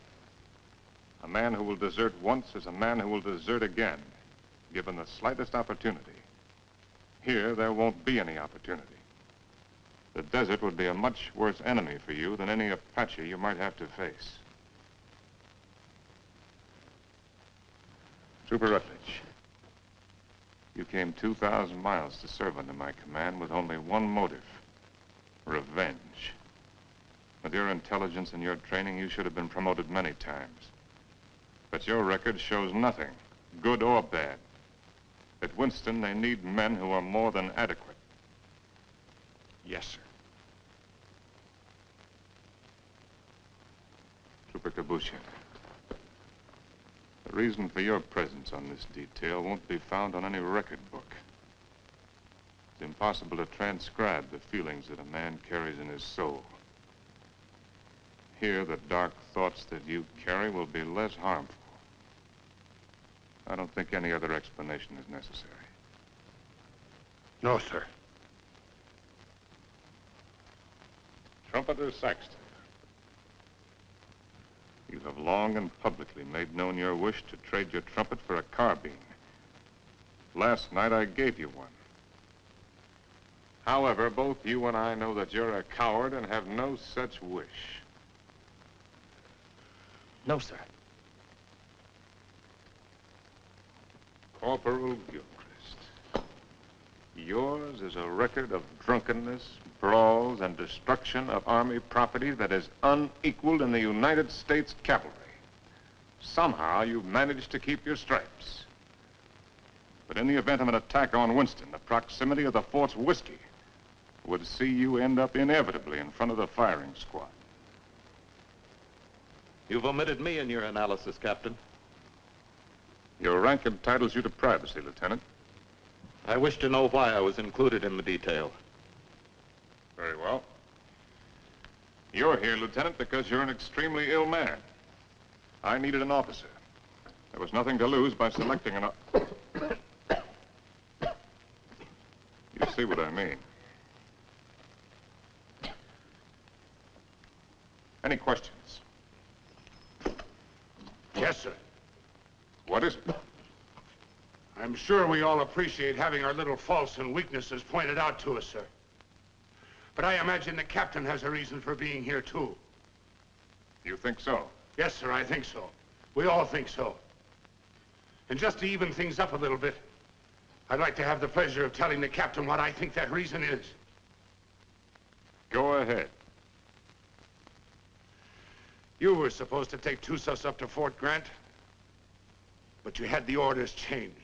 A man who will desert once is a man who will desert again, given the slightest opportunity. Here, there won't be any opportunity. The desert would be a much worse enemy for you than any Apache you might have to face. Trooper Rutledge, you came 2,000 miles to serve under my command with only one motive: revenge. With your intelligence and your training, you should have been promoted many times. But your record shows nothing, good or bad. At Winston, they need men who are more than adequate. Yes, sir. Trooper Kabushin, the reason for your presence on this detail won't be found on any record book. It's impossible to transcribe the feelings that a man carries in his soul. Here, the dark thoughts that you carry will be less harmful. I don't think any other explanation is necessary. No, sir. Trumpeter Saxton, you have long and publicly made known your wish to trade your trumpet for a carbine. Last night, I gave you one. However, both you and I know that you're a coward and have no such wish. No, sir. Corporal Gilchrist, yours is a record of drunkenness, brawls, and destruction of Army property that is unequaled in the United States Cavalry. Somehow, you've managed to keep your stripes. But in the event of an attack on Winston, the proximity of the fort's whiskey would see you end up inevitably in front of the firing squad. You've omitted me in your analysis, Captain. Your rank entitles you to privacy, Lieutenant. I wish to know why I was included in the detail. Very well. You're here, Lieutenant, because you're an extremely ill man. I needed an officer. There was nothing to lose by selecting an... You see what I mean. Any questions? Yes, sir. What is it? I'm sure we all appreciate having our little faults and weaknesses pointed out to us, sir. But I imagine the captain has a reason for being here, too. You think so? Yes, sir, I think so. We all think so. And just to even things up a little bit, I'd like to have the pleasure of telling the captain what I think that reason is. Go ahead. You were supposed to take Tussos up to Fort Grant, but you had the orders changed.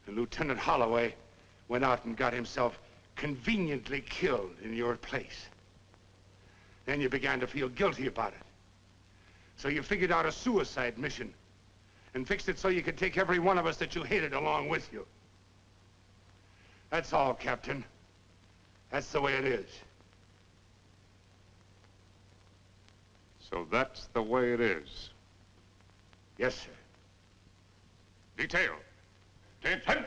And Lieutenant Holloway went out and got himself conveniently killed in your place. Then you began to feel guilty about it. So you figured out a suicide mission and fixed it so you could take every one of us that you hated along with you. That's all, Captain. That's the way it is. So that's the way it is. Yes, sir. Detail. Attention.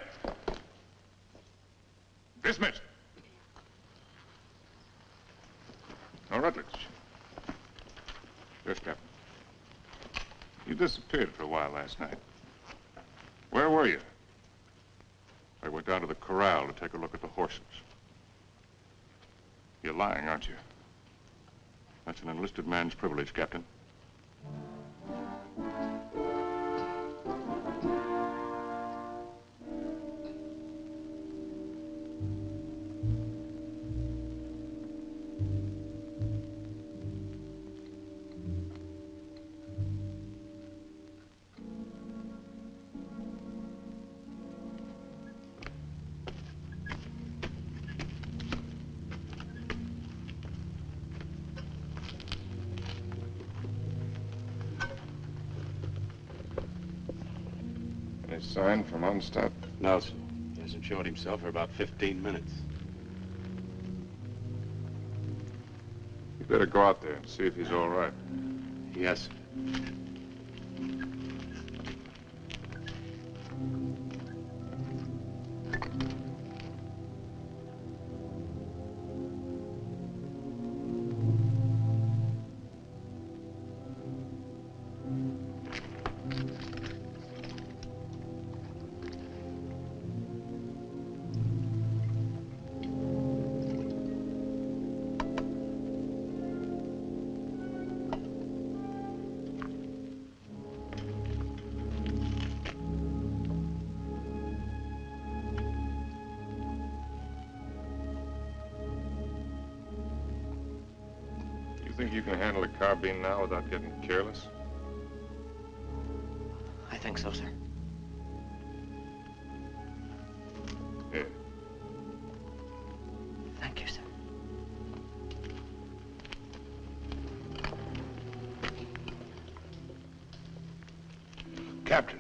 Dismissed. Now, Rutledge. Yes, Captain. You disappeared for a while last night. Where were you? I went down to the corral to take a look at the horses. You're lying, aren't you? That's an enlisted man's privilege, Captain. Any sign from Onstadt? No, sir. He hasn't showed himself for about 15 minutes. You better go out there and see if he's all right. Yes, sir. You think you can handle a carbine now without getting careless? I think so, sir. Here. Thank you, sir. Captain.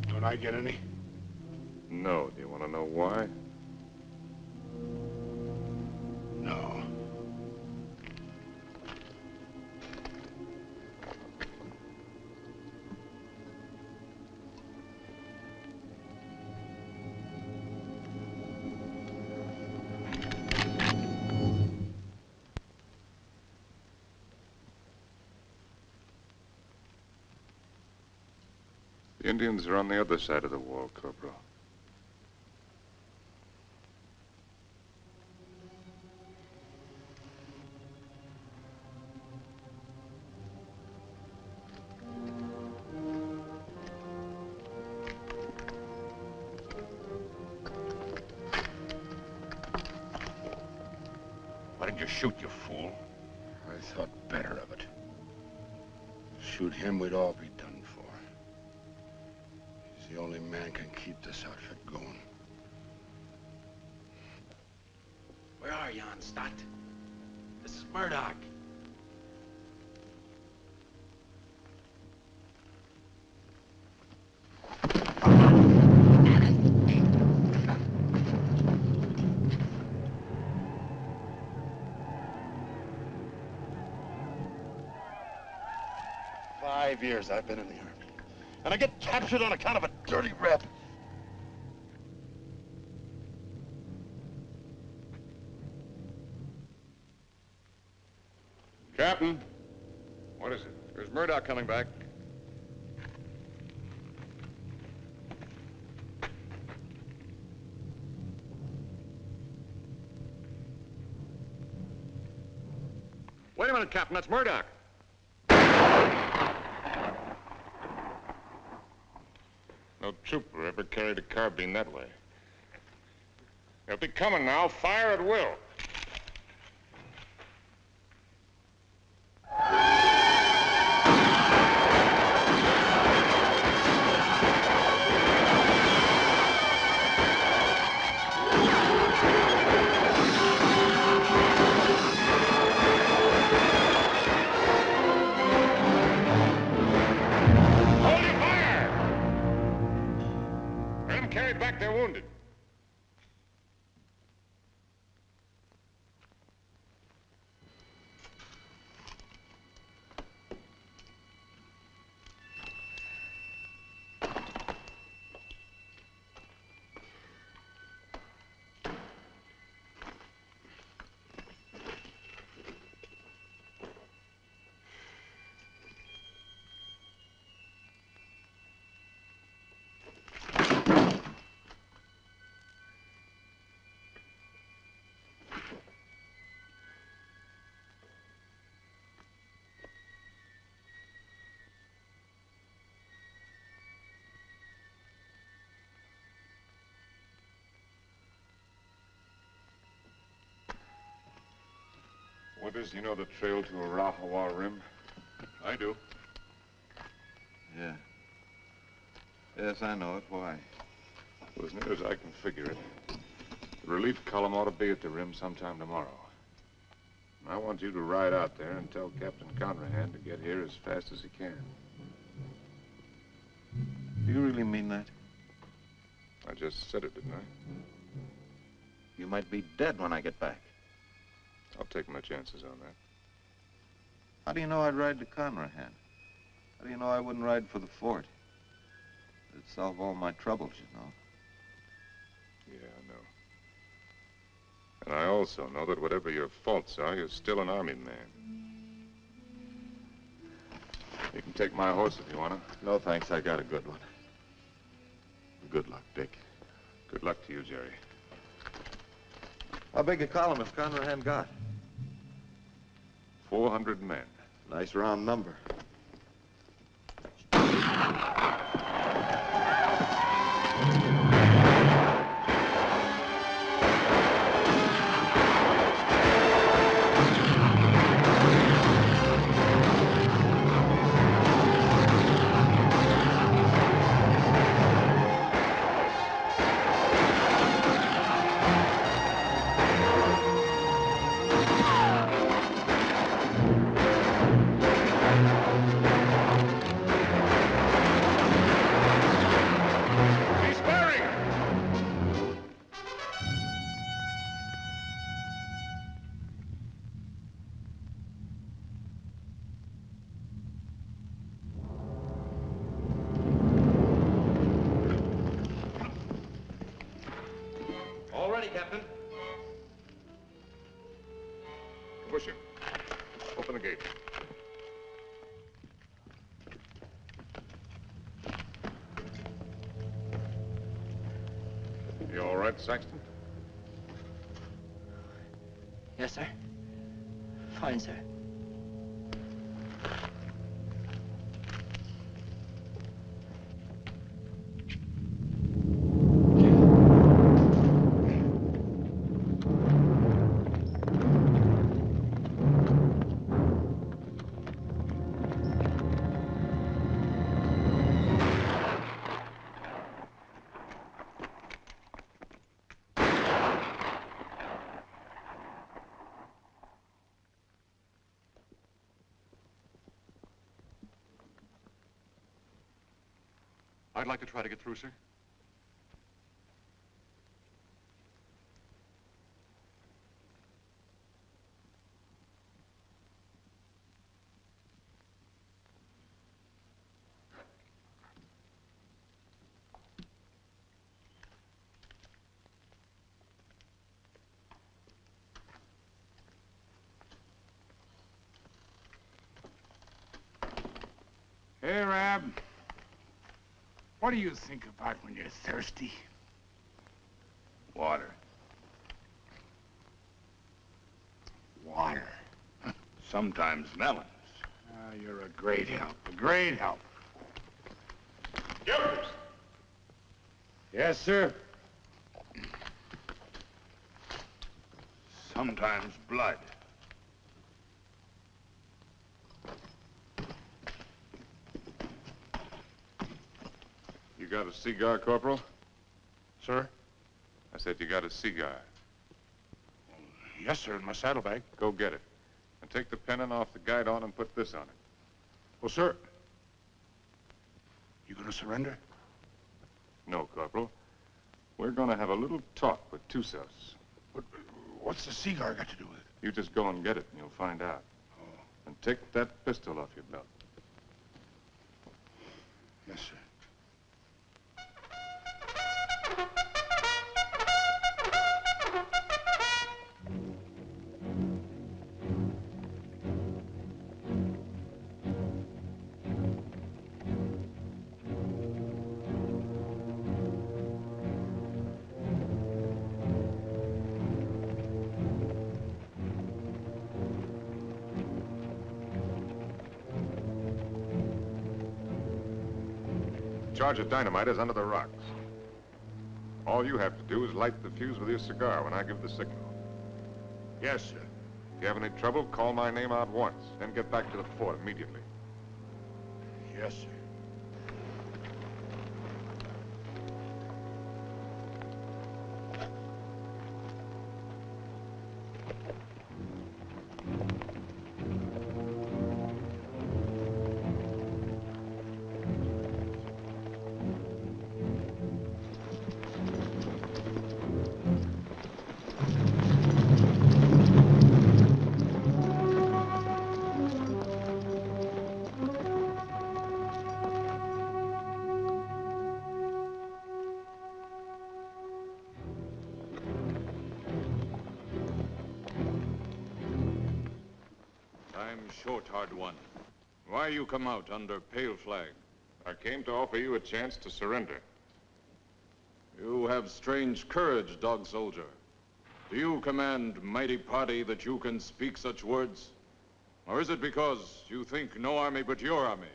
Don't I get any? No. Do you want to know why? No. The Indians are on the other side of the wall, Corporal. Why did you shoot, you fool? I thought better of it. Shoot him, we'd all be done for. He's the only man can keep this outfit going. Where are you, Stott? This is Murdoch. Years I've been in the Army. And I get captured on account of a dirty rep. Captain. What is it? There's Murdoch coming back. Wait a minute, Captain. That's Murdoch. No trooper ever carried a carbine that way. They'll be coming now. Fire at will. Back their wounded. Withers, you know the trail to Arahawa Rim? I do. Yeah. Yes, I know it. Why? Well, as near as I can figure it, the relief column ought to be at the rim sometime tomorrow. I want you to ride out there and tell Captain Conrahan to get here as fast as he can. Do you really mean that? I just said it, didn't I? You might be dead when I get back. I'll take my chances on that. How do you know I'd ride to Conrahan? How do you know I wouldn't ride for the fort? It'd solve all my troubles, you know. Yeah, I know. And I also know that whatever your faults are, you're still an Army man. You can take my horse if you want to. No, thanks. I got a good one. Good luck, Dick. Good luck to you, Jerry. How big a column has Conrahan got? 400 men. Nice round number. gate. You all right, Saxton? Yes, sir. Fine, sir. I'd like to try to get through, sir. Hey, Rab. What do you think about when you're thirsty? Water. Water. Sometimes melons. You're a great help, a great help. Jokers! Yes, sir. Sometimes blood. You got a cigar, Corporal? Sir? I said you got a cigar. Yes, sir, in my saddlebag. Go get it. And take the pennant off the guide on and put this on it. Well, sir, you gonna surrender? No, Corporal. We're gonna have a little talk with Tussos. What's the cigar got to do with it? You just go and get it and you'll find out. Oh. And take that pistol off your belt. Yes, sir. Charge of dynamite is under the rocks. All you have to do is light the fuse with your cigar when I give the signal. Yes, sir. If you have any trouble, call my name out once, then get back to the fort immediately. Yes, sir. Short, hard one. Why you come out under pale flag? I came to offer you a chance to surrender. You have strange courage, dog soldier. Do you command mighty party that you can speak such words? Or is it because you think no army but your army?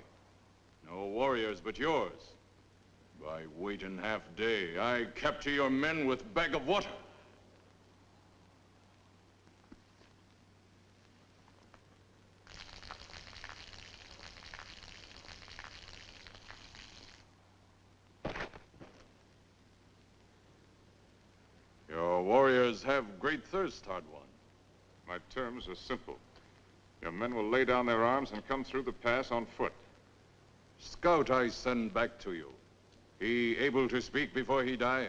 No warriors but yours? By waiting half day, I capture your men with bag of water. Your warriors have great thirst, hard one. My terms are simple. Your men will lay down their arms and come through the pass on foot. Scout I send back to you. He able to speak before he die?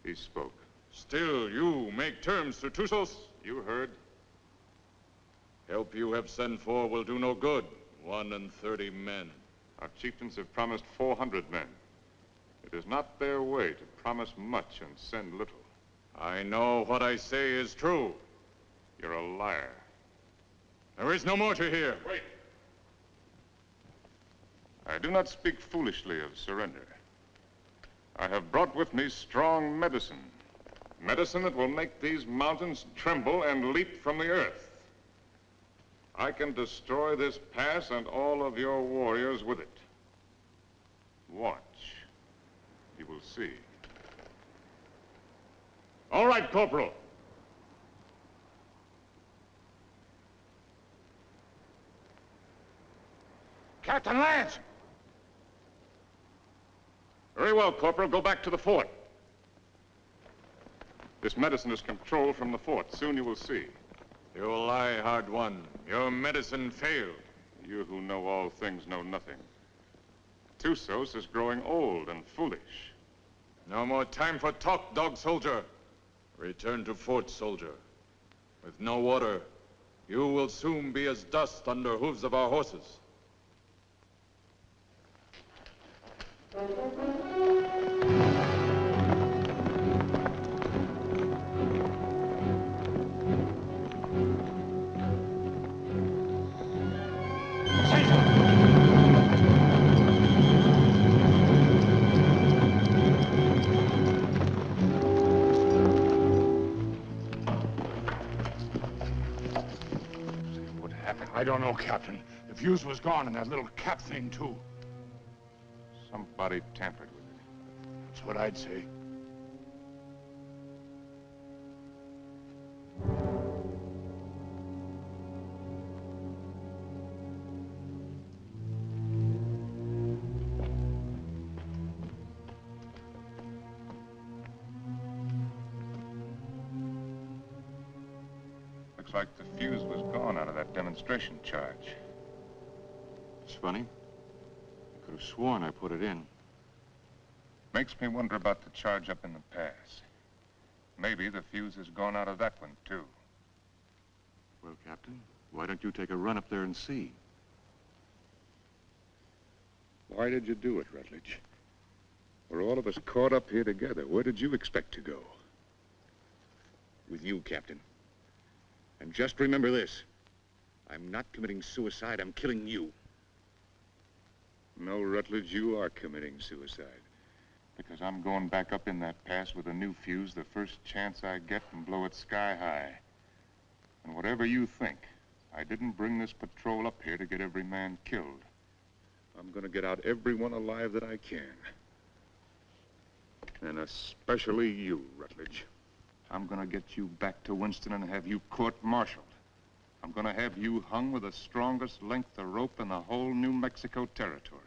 He spoke. Still, you make terms to Tussos? You heard. Help you have sent for will do no good. 31 men. Our chieftains have promised 400 men. It is not their way to promise much and send little. I know what I say is true. You're a liar. There is no more to hear. Wait. I do not speak foolishly of surrender. I have brought with me strong medicine. Medicine that will make these mountains tremble and leap from the earth. I can destroy this pass and all of your warriors with it. Watch. You will see. All right, Corporal. Captain Lance! Very well, Corporal. Go back to the fort. This medicine is controlled from the fort. Soon you will see. You lie, hard one. Your medicine failed. You who know all things know nothing. Tussos is growing old and foolish. No more time for talk, dog soldier. Return to fort, soldier. With no water, you will soon be as dust under hooves of our horses. I don't know, Captain. The fuse was gone and that little cap thing, too. Somebody tampered with it. That's what I'd say. Looks like the fuse was gone out of that demonstration charge. It's funny. I could have sworn I put it in. Makes me wonder about the charge up in the pass. Maybe the fuse has gone out of that one, too. Well, Captain, why don't you take a run up there and see? Why did you do it, Rutledge? We're all of us caught up here together. Where did you expect to go? With you, Captain. And just remember this. I'm not committing suicide, I'm killing you. No, Rutledge, you are committing suicide. Because I'm going back up in that pass with a new fuse the first chance I get and blow it sky high. And whatever you think, I didn't bring this patrol up here to get every man killed. I'm gonna get out everyone alive that I can. And especially you, Rutledge. I'm gonna get you back to Winston and have you court-martialed. I'm gonna have you hung with the strongest length of rope in the whole New Mexico territory.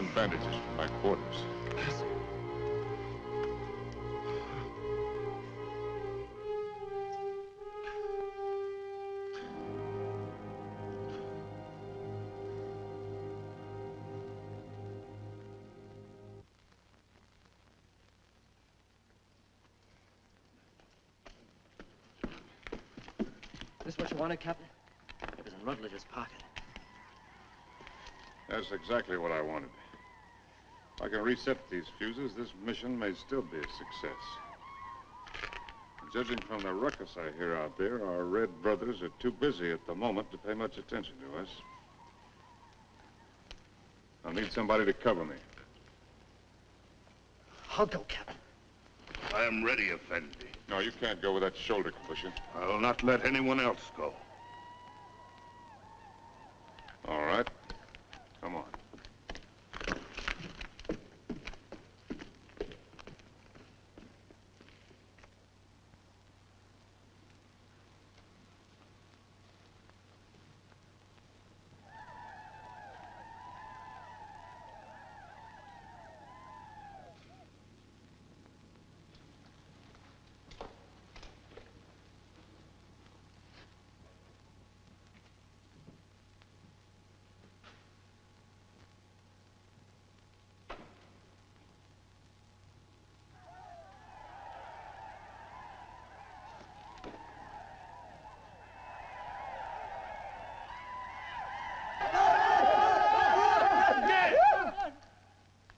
and bandages for my quarters. Yes, sir. This what you wanted, Captain? It was in Rutledge's pocket. That's exactly what I wanted. If I can reset these fuses, this mission may still be a success. Judging from the ruckus I hear out there, our Red brothers are too busy at the moment to pay much attention to us. I'll need somebody to cover me. I'll go, Captain. I am ready, Effendi. No, you can't go with that shoulder cushion. I will not let anyone else go. All right. Come on.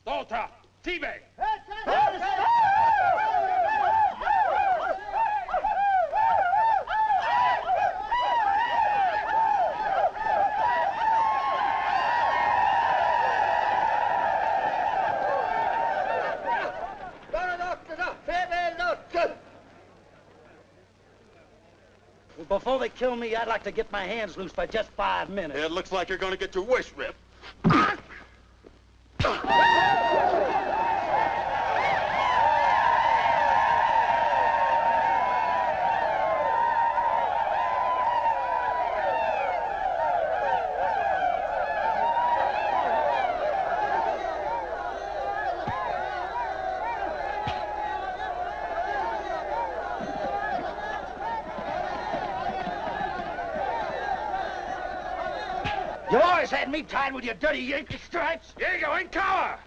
Volta! T-Bay! Before they kill me, I'd like to get my hands loose for just 5 minutes. It looks like you're going to get your wish ripped. You always had me tied with your dirty Yankee stripes. Diego, in cover!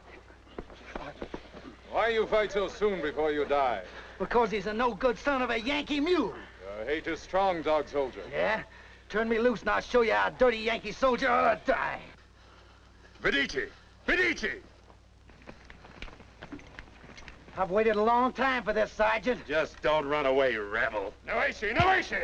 Why you fight so soon before you die? Because he's a no-good son of a Yankee mule. Your hate is strong, dog soldier. Yeah? Turn me loose and I'll show you how a dirty Yankee soldier ought to die. Medici! Medici! I've waited a long time for this, Sergeant. Just don't run away, rebel. No issue, no issue!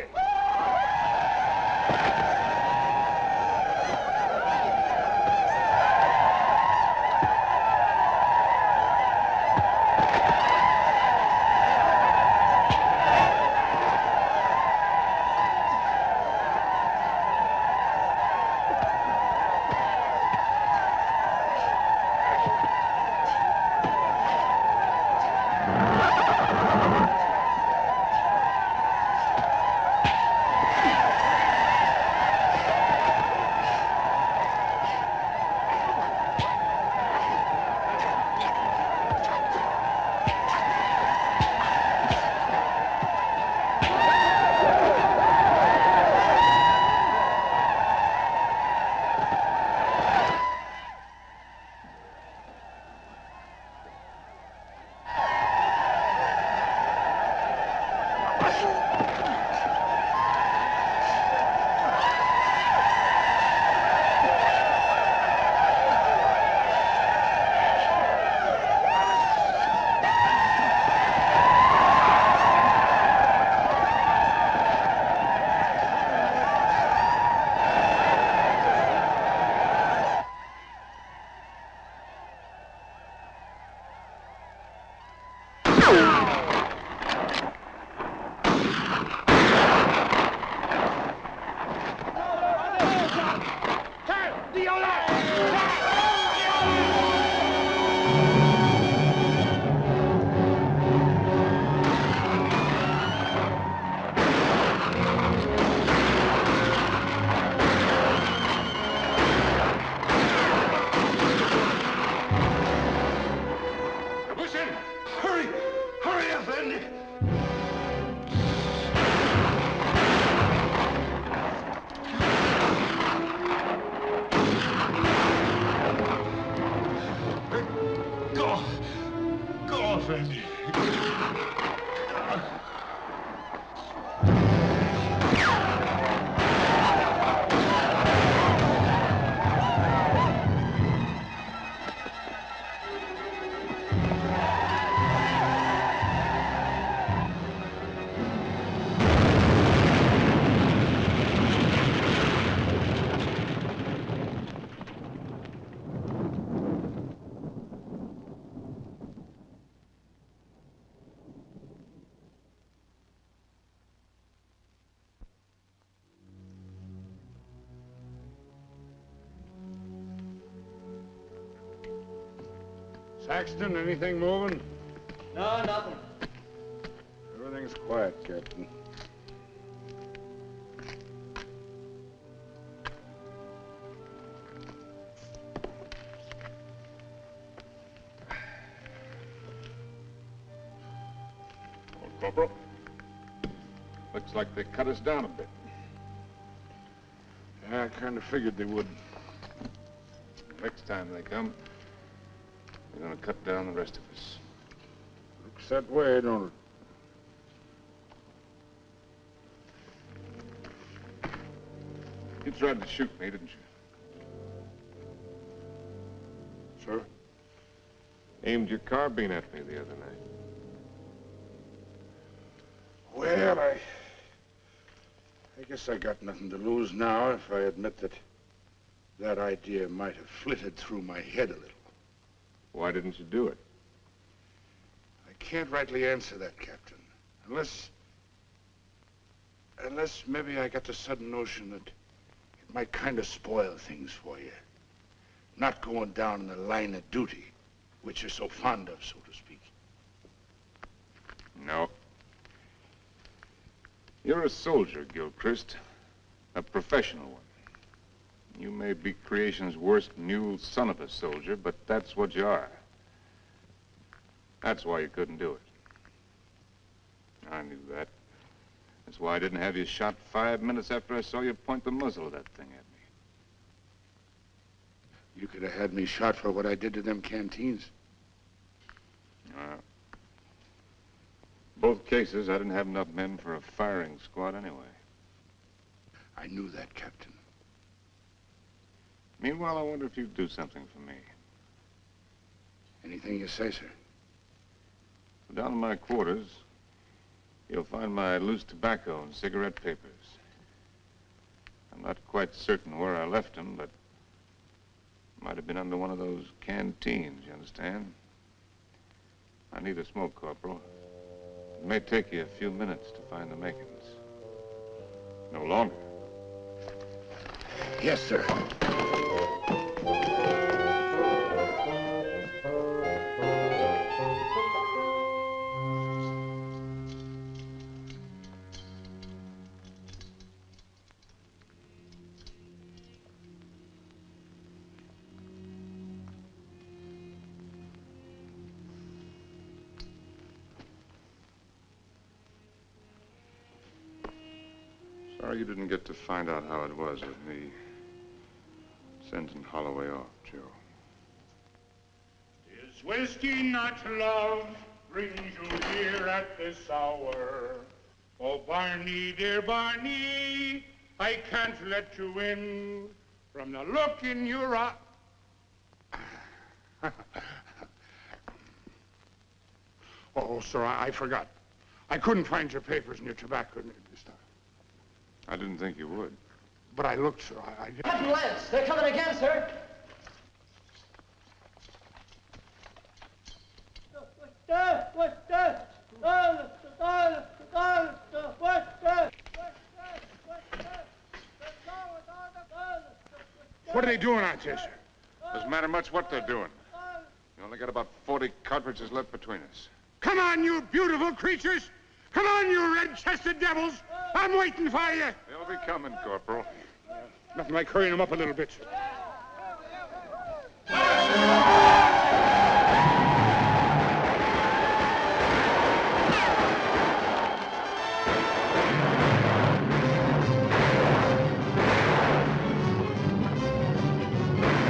Saxton, anything moving? No, nothing. Everything's quiet, Captain. Corporal. Looks like they cut us down a bit. Yeah, I kind of figured they would. Next time they come, they're gonna cut down the rest of us. Looks that way, don't it? You tried to shoot me, didn't you? Sir? Aimed your carbine at me the other night. Well, I guess I got nothing to lose now if I admit that idea might have flitted through my head a little. Why didn't you do it? I can't rightly answer that, Captain. Unless maybe I got the sudden notion that it might kind of spoil things for you. Not going down in the line of duty, which you're so fond of, so to speak. No. You're a soldier, Gilchrist. A professional one. You may be creation's worst mule son of a soldier, but that's what you are. That's why you couldn't do it. I knew that. That's why I didn't have you shot 5 minutes after I saw you point the muzzle of that thing at me. You could have had me shot for what I did to them canteens. Both cases, I didn't have enough men for a firing squad anyway. I knew that, Captain. Meanwhile, I wonder if you'd do something for me. Anything you say, sir. Down in my quarters, you'll find my loose tobacco and cigarette papers. I'm not quite certain where I left them, but might have been under one of those canteens, you understand? I need a smoke, Corporal. It may take you a few minutes to find the makings. No longer. Yes, sir. Sorry you didn't get to find out how it was with me sending Holloway off, Joe. Is whiskey not love brings you here at this hour? Oh, Barney, dear Barney, I can't let you in from the look in your eye. Oh, sir, I forgot. I couldn't find your papers and your tobacco this time. I didn't think you would. But I looked, sir. I Captain Lance, they're coming again, sir. What are they doing out there, sir? Doesn't matter much what they're doing. You only got about 40 cartridges left between us. Come on, you beautiful creatures! Come on, you red-chested devils! I'm waiting for you! They'll be coming, Corporal. Nothing like hurrying them up a little bit, sir.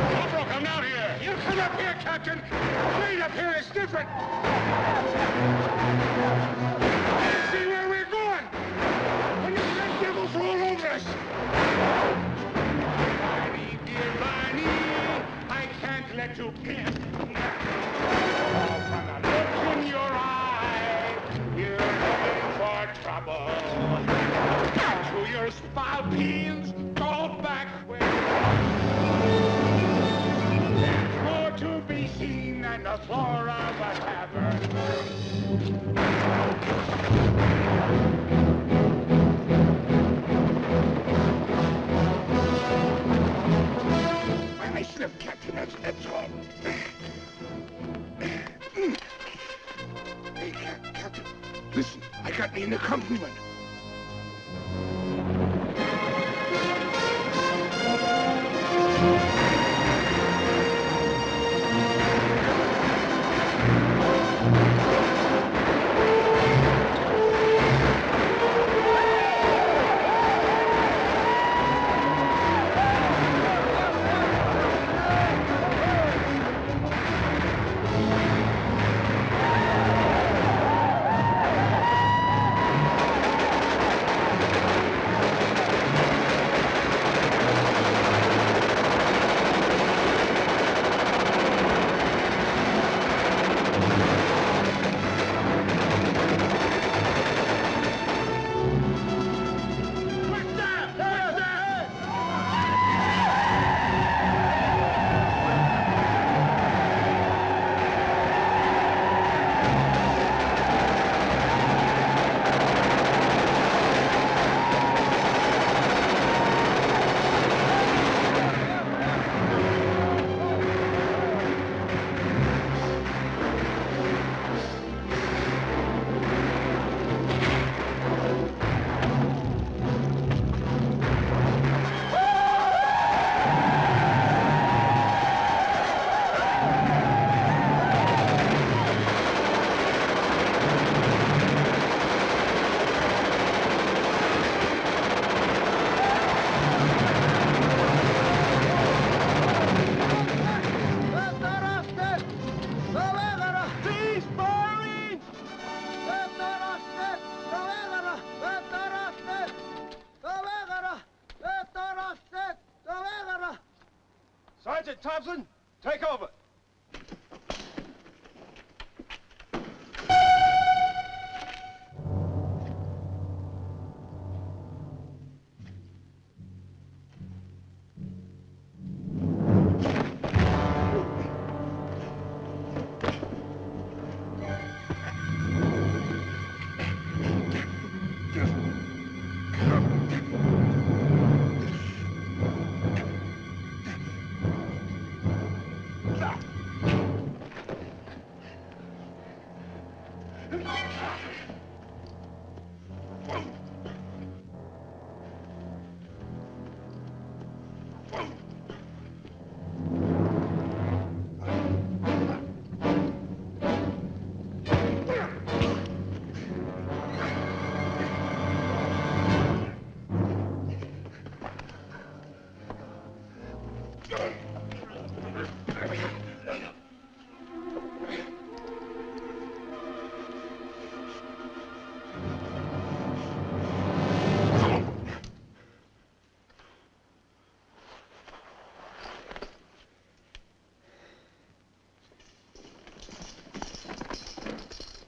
Corporal, come down here! You come up here, Captain! Right up here is different! See where we're going! When these red devils roll over us! Barney, dear Barney, I can't let you in. From the look in your eye, you're looking for trouble. To your spalpeens, go back where there's more to be seen than the floor of a tavern. I slipped, Captain. That's all. in accompaniment. Sergeant Thompson, take over.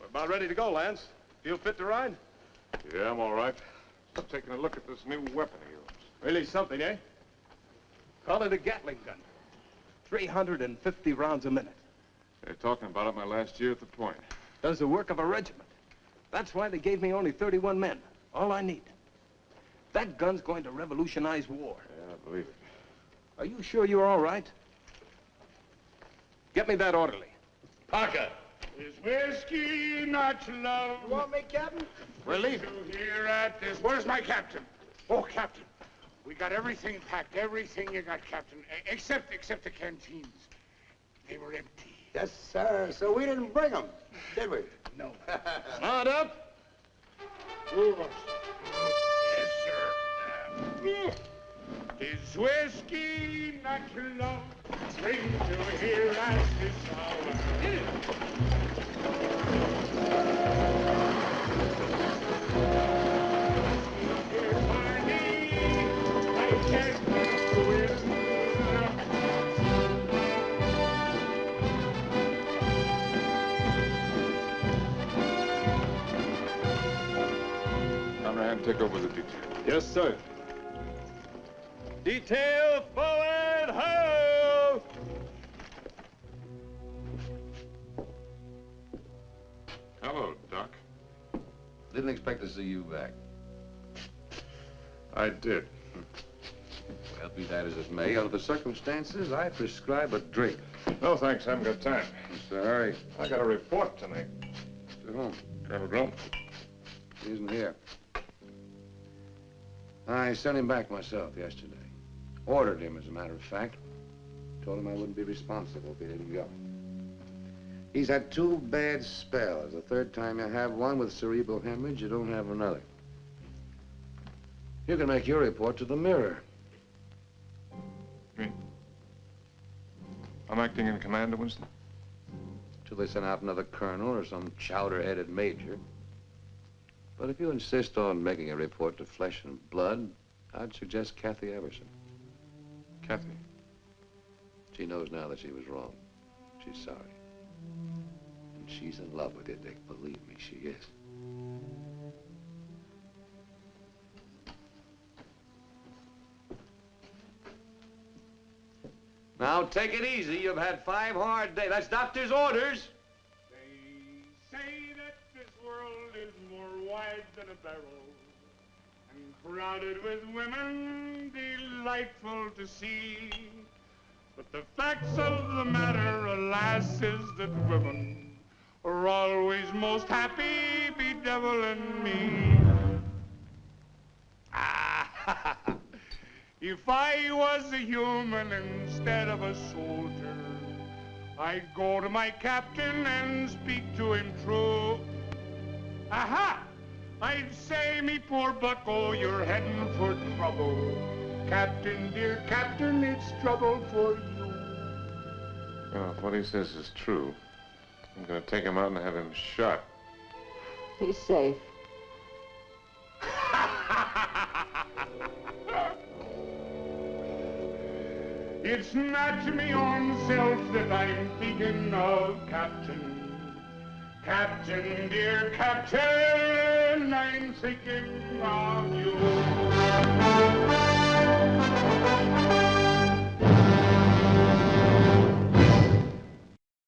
About ready to go, Lance. Feel fit to ride? Yeah, I'm all right. I'm taking a look at this new weapon of yours. Really something, eh? Call it a Gatling gun. 350 rounds a minute. They're talking about it my last year at the point. Does the work of a regiment. That's why they gave me only 31 men. All I need. That gun's going to revolutionize war. Yeah, I believe it. Are you sure you're all right? Get me that orderly. Parker. Is whiskey not love? You want me, Captain? We're leaving. Here at this. Where's my captain? Oh, Captain. We got everything packed. Everything you got, Captain. Except the canteens. They were empty. Yes, sir. So we didn't bring them, did we? No. Mount up. Yes, sir. Is whiskey not love? Bring to here at this hour. Conrad, take over the detail. Yes, sir. Detail forward, ho! Hello, Doc. Didn't expect to see you back. I did. Well, be that as it may, under the circumstances, I prescribe a drink. No, thanks. I haven't got time. Sorry. I got a report tonight. To whom? Colonel Grump. He isn't here. I sent him back myself yesterday. Ordered him, as a matter of fact. Told him I wouldn't be responsible if he didn't go. He's had 2 bad spells. The third time you have one with cerebral hemorrhage, you don't have another. You can make your report to the Mirror. Me? I'm acting in command of Winston? Till they send out another colonel or some chowder-headed major. But if you insist on making a report to Flesh and Blood, I'd suggest Cathy Eversham. Cathy? She knows now that she was wrong. She's sorry. And she's in love with you, Dick. Believe me, she is. Now, take it easy. You've had 5 hard days. That's doctor's orders. They say that this world is more wide than a barrel and crowded with women delightful to see. But the facts of the matter, alas, is that women are always most happy bedeviling me. Ah, if I was a human instead of a soldier, I'd go to my captain and speak to him true. Aha! I'd say, me poor bucko, you're heading for trouble. Captain, dear Captain, it's trouble for you. Well, if what he says is true, I'm going to take him out and have him shot. He's safe. It's not me own self that I'm thinking of, Captain. Captain, dear Captain, I'm thinking of you.